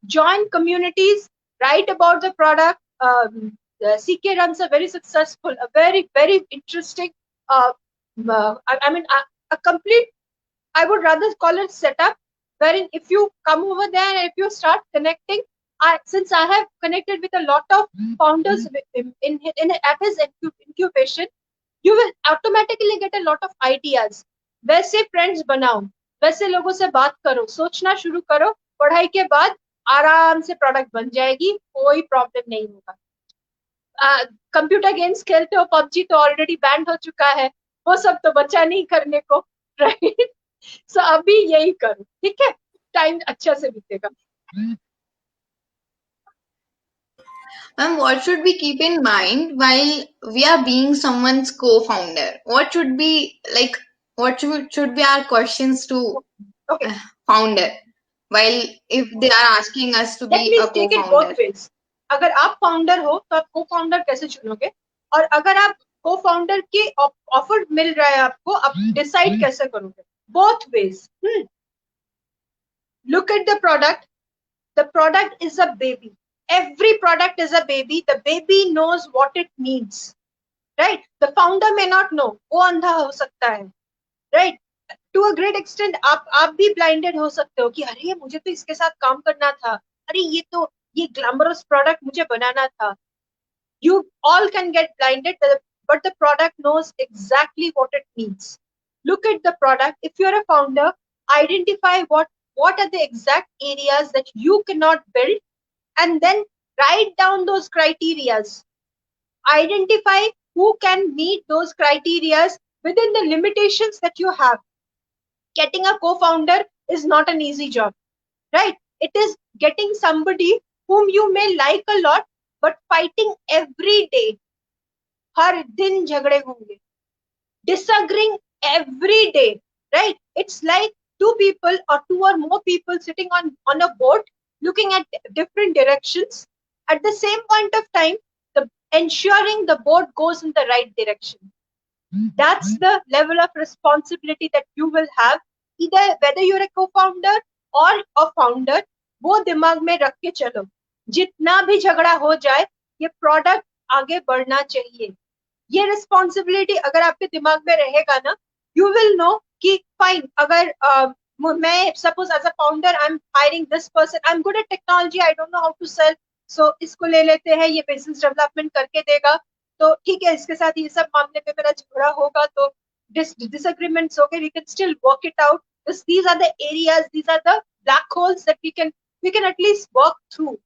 S3: Join communities, write about the product. CK runs a very successful, a very, very interesting, a complete, I would rather call it setup, wherein if you come over there and if you start connecting, since I have connected with a lot of founders at his incubation, you will automatically get a lot of ideas. वैसे friends बनाओ, वैसे लोगों से बात करो, सोचना शुरू करो, पढ़ाई के बाद आराम से प्रोडक्ट बन जाएगी, कोई प्रॉब्लम नहीं होगा. कंप्यूटर गेम्स खेलते हो, पबजी तो ऑलरेडी बैन हो चुका है, वो सब तो बचा नहीं करने को, राइट. सो अभी यही करो, ठीक है, टाइम अच्छा से बीतेगा.
S2: Ma'am, what should we keep in mind while we are being someone's co-founder? What should be like? What should be our questions to founder while if they are asking us to be a co-founder? Take it both ways.
S3: अगर आप founder हो तो आप co-founder कैसे चुनोगे, और अगर आप co-founder की ऑफर मिल रहा है आपको, आप डिसाइड कैसे करोगे? Both ways. Look at the product. The product is a baby. Every product is a baby. The baby knows what it needs, right? The founder may not know. वो अंधा हो सकता है, right? To a great extent, आप भी blinded हो सकते हो कि अरे मुझे तो इसके साथ काम करना था, अरे ये glamorous product मुझे बनाना था. You all can get blinded, but the product knows exactly what it needs. Look at the product. If you're a founder, identify what are the exact areas that you cannot build, and then write down those criterias. Identify who can meet those criterias within the limitations that you have. Getting a co-founder is not an easy job, right? It is getting somebody whom you may like a lot, but fighting every day. हर दिन झगड़े होंगे, disagreeing every day, right? It's like two people or two or more people sitting on a boat looking at different directions at the same point of time, ensuring the boat goes in the right direction. That's the level of responsibility that you will have, either whether you're a co-founder or a founder. वो दिमाग में रख के चलो, जितना भी झगड़ा हो जाए ये प्रोडक्ट आगे बढ़ना चाहिए. ये रिस्पॉन्सिबिलिटी अगर आपके दिमाग में रहेगा ना, यू विल नो कि फाइन, अगर मैं suppose as a founder I am hiring this person, I am good at technology, I don't know how to sell, so इसको ले लेते हैं, ये बिजनेस डेवलपमेंट करके देगा, तो ठीक है, इसके साथ ये सब मामले पे मेरा झगड़ा होगा तो disagreements, okay, we can still work it out. These are the areas, these are the black holes that we can at least work through.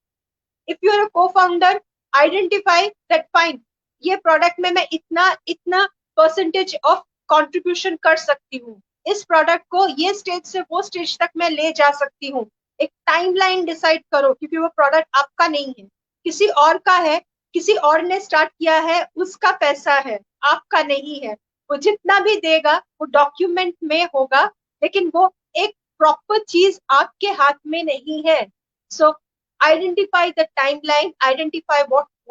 S3: If you are a co-founder, identify that fine, ये product में मैं इतना percentage of contribution कर सकती हूँ, इस product को ये स्टेज से वो स्टेज तक मैं ले जा सकती हूँ. एक टाइमलाइन डिसाइड करो, क्योंकि वो प्रोडक्ट आपका नहीं है, किसी और का है, किसी और ने स्टार्ट किया है, उसका पैसा है, आपका नहीं है. वो जितना भी देगा वो डॉक्यूमेंट में होगा, लेकिन वो एक प्रॉपर चीज आपके हाथ में नहीं है. सो identify the timeline, identify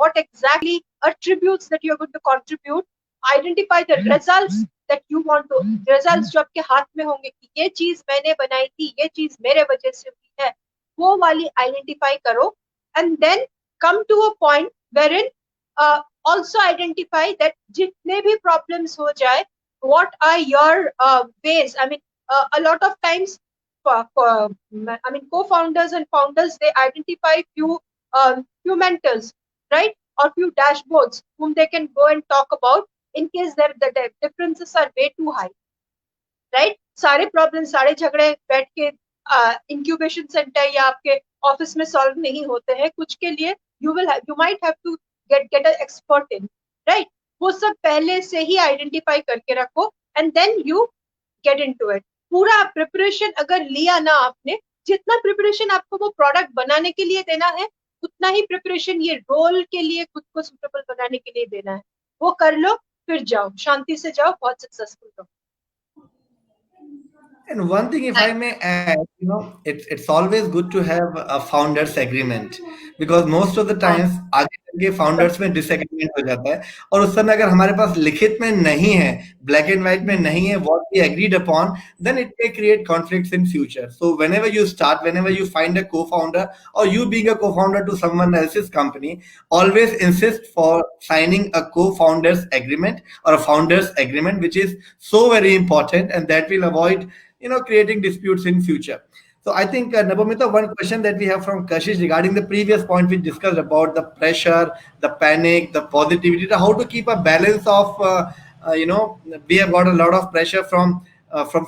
S3: what exactly attributes that you're going to contribute, identify the results that you want to, results जो आपके हाथ में होंगे कि ये चीज मैंने बनाई थी, ये चीज मेरे वजह से हुई है, वो वाली identify करो, and then come to a point wherein also identify that जितने भी problems हो जाए, what are your ways. I mean, a lot of times co-founders and founders, they identify few mentors, right, or few dashboards whom they can go and talk about in case the differences are way too high, right. सारे problems, सारे झगड़े बैठ के incubation center या आपके office में solve नहीं होते हैं. कुछ के लिए you might have to get an expert in, right. वो सब पहले से ही identify करके रखो and then you get into it. पूरा प्रिपरेशन अगर लिया ना आपने, जितना प्रिपरेशन आपको वो प्रोडक्ट बनाने के लिए देना है, उतना ही प्रिपरेशन ये रोल के लिए खुद को सुटेबल बनाने के लिए देना है. वो कर लो, फिर जाओ, शांति से जाओ, बहुत सक्सेसफुल हो.
S1: And one thing, if I may add, it's always good to have a founders agreement, because most of the times आगे चल के founders में disagreement हो जाता है, और उस समय अगर हमारे पास लिखित में नहीं है, black and white में नहीं है what we agreed upon, then it may create conflicts in future. So whenever you find a co-founder, or you being a co-founder to someone else's company, always insist for signing a co-founders agreement or a founders agreement, which is so very important, and that will avoid creating disputes in future. So I think, Nabomita, one question that we have from Kashish regarding the previous point we discussed about the pressure, the panic, the positivity, how to keep a balance of, we have got a lot of pressure from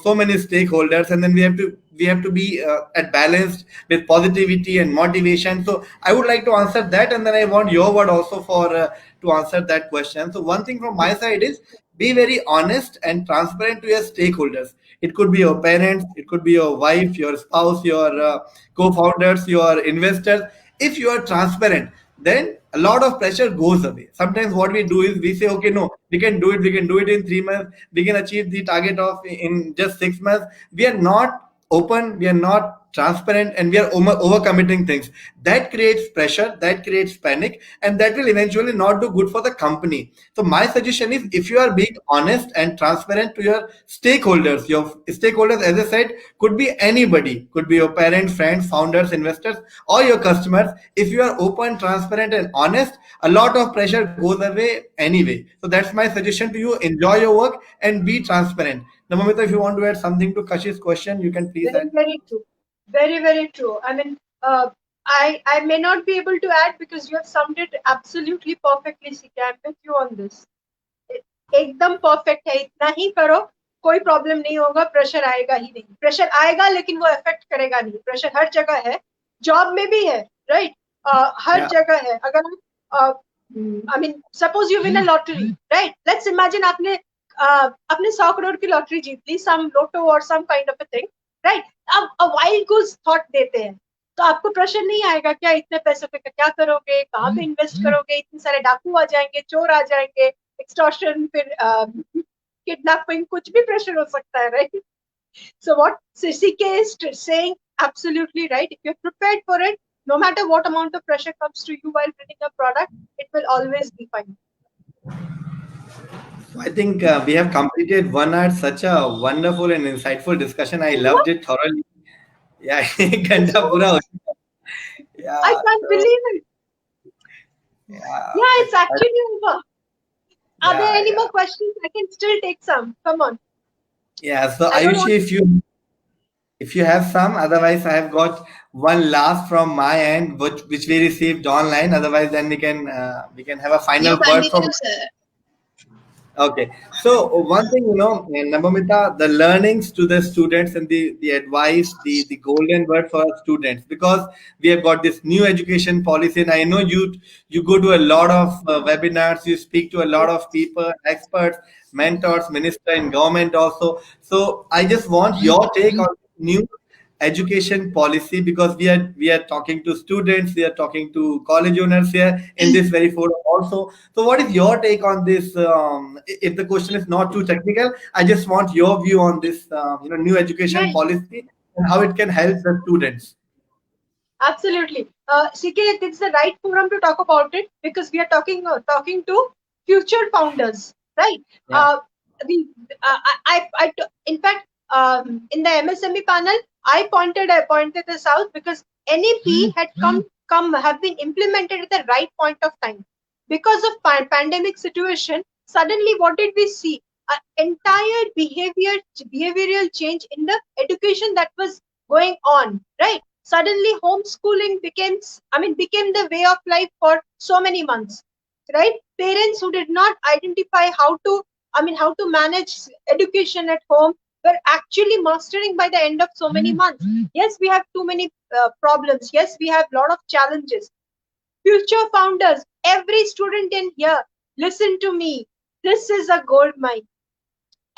S1: so many stakeholders, and then we have to be at balanced with positivity and motivation. So I would like to answer that, and then I want your word also for to answer that question. So one thing from my side is, be very honest and transparent to your stakeholders. It could be your parents, it could be your wife, your spouse, your co-founders, your investors. If you are transparent, then a lot of pressure goes away. Sometimes what we do is we say, okay, no, we can do it in 3 months, we can achieve the target of in just 6 months. We are not open, we are not transparent, and we are overcommitting things. That creates pressure, that creates panic, and that will eventually not do good for the company. So my suggestion is, if you are being honest and transparent to your stakeholders, as I said, could be anybody, could be your parents, friends, founders, investors, or your customers. If you are open, transparent, and honest, a lot of pressure goes away anyway. So that's my suggestion to you. Enjoy your work and be transparent. Now, Mamita, if you want to add something to Kashish's question, you can please add.
S3: Very true. Very, very true. I mean, I may not be able to add because you have summed it absolutely perfectly, Sika. I'm with you on this. एकदम perfect है. इतना ही करो, कोई problem नहीं होगा. Pressure आएगा ही नहीं. Pressure आएगा लेकिन वो इफेक्ट करेगा नहीं. प्रेशर हर जगह है, जॉब में भी है, राइट. हर जगह है. अगर I mean, suppose you win a lottery, right? Let's imagine आपने 100 crore की लॉटरी जीत ली, some lotto or some kind of a thing, right? अब a wild goose thought देते हैं, तो आपको प्रेशर नहीं आएगा क्या? इतने पैसे पे क्या करोगे, कहाँ पे इन्वेस्ट करोगे? इतने सारे डाकू आ जाएंगे, चोर आ जाएंगे, एक्सटॉर्शन, फिर किडनैपिंग, कुछ भी प्रेशर हो सकता है, right? So what CK is saying, absolutely right. If you're prepared for it, no matter what amount of pressure comes to you while building a product, it will always be fine.
S1: I think we have completed 1 hour. Such a wonderful and insightful discussion. I loved it thoroughly. Yeah, घंटा पूरा हो चुका.
S3: I
S1: Yeah,
S3: can't
S1: so
S3: believe it.
S1: yeah,
S3: Yeah, it's actually over. Are there
S1: yeah,
S3: any
S1: yeah,
S3: more questions? I can still take some. Come on.
S1: yeah. So
S3: I don't
S1: Ayushi,
S3: want.
S1: if you have some, otherwise I have got one last from my end, which we received online. Otherwise, then we can have a
S2: You
S1: final word from.
S2: continue, sir.
S1: Okay. So one thing, Nabamita, the learnings to the students and the advice, the golden word for our students, because we have got this new education policy, and I know you go to a lot of webinars, you speak to a lot of people, experts, mentors, minister in government also. So I just want your take on new education policy, because we are talking to students, we are talking to college owners here in this very forum also. So what is your take on this? If the question is not too technical, I just want your view on this new education
S3: Yeah,
S1: policy and how it can help the students.
S3: absolutely. CK, it's the right forum to talk about it because we are talking to future founders, right?
S1: Yeah.
S3: The in fact, in the MSME panel, I pointed this out because NEP had come have been implemented at the right point of time because of pandemic situation. Suddenly, what did we see? An entire behavioral change in the education that was going on, right? Suddenly homeschooling became the way of life for so many months, right? Parents who did not identify how to manage education at home were actually mastering by the end of so many months. Yes, we have too many problems. Yes, we have a lot of challenges. Future founders, every student in here, listen to me. This is a gold mine.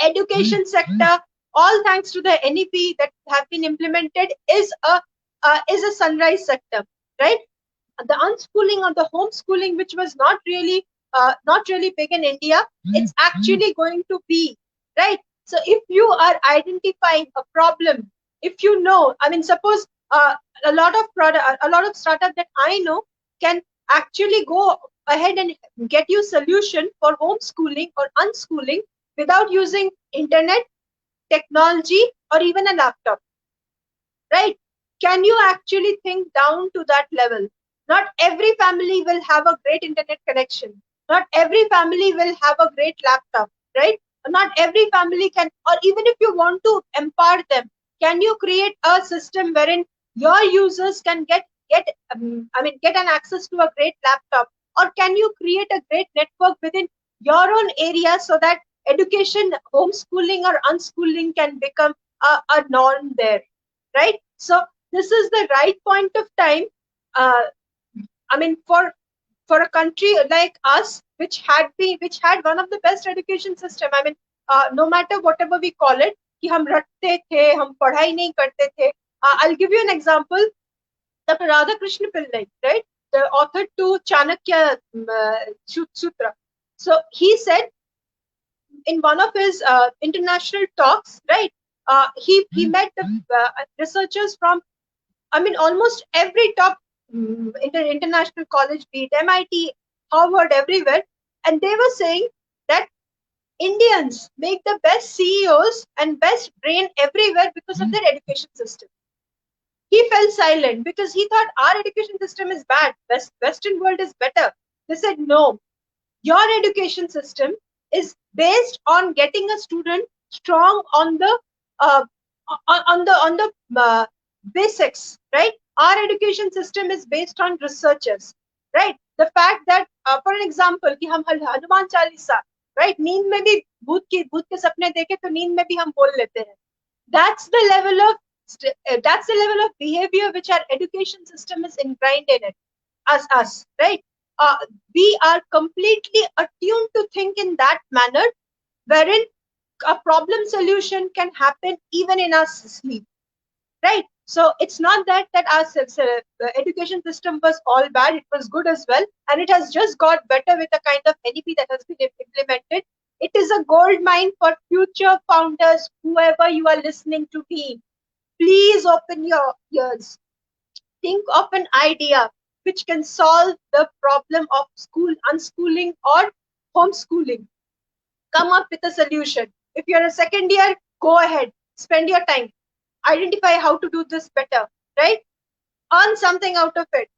S3: Education sector, all thanks to the NEP that have been implemented, is a sunrise sector, right? The unschooling or the homeschooling, which was not really big in India, it's actually going to be, right? So if you are identifying a problem, if you know, suppose a lot of startup that I know can actually go ahead and get you solution for homeschooling or unschooling without using internet, technology, or even a laptop, right? Can you actually think down to that level? Not every family will have a great internet connection. Not every family will have a great laptop, right? Not every family can, or even if you want to empower them, can you create a system wherein your users can get an access to a great laptop? Or can you create a great network within your own area so that education, homeschooling or unschooling can become a norm there, right? So this is the right point of time. Uh, for a country like us, which had one of the best education system. No matter whatever we call it, कि हम रटते थे, हम पढ़ाई नहीं करते थे. I'll give you an example. Dr. Radhakrishna Pillai, right, the author to Chanakya Sutra. So he said in one of his international talks, right? He met the researchers from almost every top international college, be it MIT, Harvard, everywhere, and they were saying that Indians make the best CEOs and best brain everywhere because of their education system. He fell silent because he thought our education system is bad. Western world is better. They said no. Your education system is based on getting a student strong on the uh, basics, right? Our education system is based on researchers, right? The fact that for an example कि हम Hanuman Chalisa, right, नींद में भी भूत के सपने देखे तो नींद में भी हम बोल लेते हैं. That's the level of behavior which our education system is ingrained in it, us, right? We are completely attuned to think in that manner, wherein a problem solution can happen even in our sleep, right? So it's not that our education system was all bad. It was good as well, and it has just got better with the kind of NEP that has been implemented. It is is a gold mine for future founders, whoever you are listening to me. Please open your ears. Think of an idea which can solve the problem of unschooling or homeschooling. Come up with a solution. If you're a second year, go ahead, spend your time, identify how to do this better, right? Earn something out of it.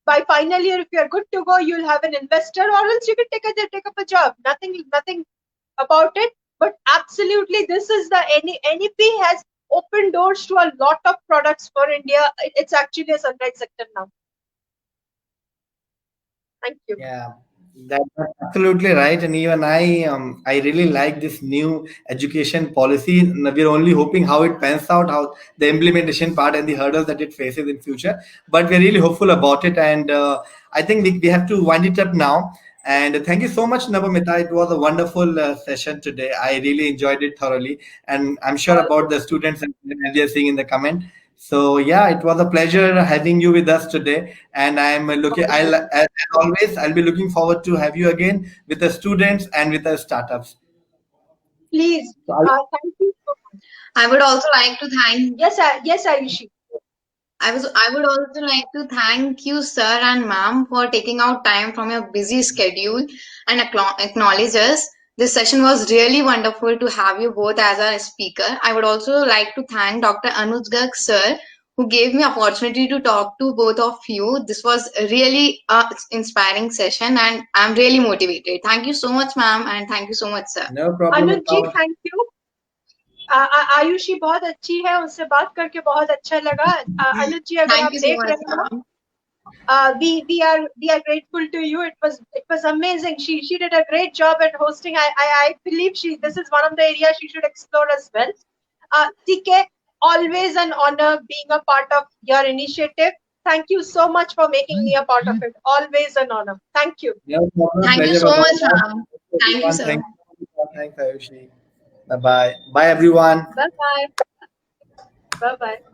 S3: By final year, if you're good to go, you'll have an investor, or else you can take up a job. Nothing about it. But absolutely, this is the NEP has opened doors to a lot of products for India. It's actually a sunrise sector now. Thank you.
S1: Yeah, that's absolutely right. And even I really like this new education policy. We're only hoping how it pans out, how the implementation part and the hurdles that it faces in future. But we're really hopeful about it. And I think we have to wind it up now. And thank you so much, Navamita. It was a wonderful session today. I really enjoyed it thoroughly. And I'm sure about the students and we are seeing in the comment. So yeah, it was a pleasure having you with us today, and I'm looking. As always, I'll be looking forward to have you again with the students and with the startups.
S3: Please,
S1: So
S3: thank you so much.
S2: I would also like to thank
S3: Yes, Ayushi.
S2: I would also like to thank you, sir and ma'am, for taking out time from your busy schedule and acknowledge us. This session was really wonderful to have you both as a speaker. I would also like to thank Dr. Anuj Garg, sir, who gave me opportunity to talk to both of you. This was really inspiring session, and I'm really motivated. Thank you so much, ma'am, and thank you so much, sir.
S1: no problem.
S3: Anuj ji, thank you. Ayushi बहुत अच्छी है, उनसे बात करके बहुत अच्छा लगा. अनुज जी, अगर
S2: Thank
S3: आप
S2: you so
S3: देख
S2: much,
S3: रहे हो,
S2: ma'am.
S3: we are grateful to you. It was amazing. She did a great job at hosting. I believe this is one of the areas she should explore as well. TK, always an honor being a part of your initiative. Thank you so much for making me a part of it. Always an honor. Thank you.
S1: No problem.
S2: Thank you
S1: Pleasure
S2: so
S1: was
S2: much,
S1: all
S2: ma'am. Thank you,
S1: ours.
S2: sir.
S1: Thank you. Thanks, Ayushi. Bye bye. Bye, everyone.
S3: Bye bye. Bye bye.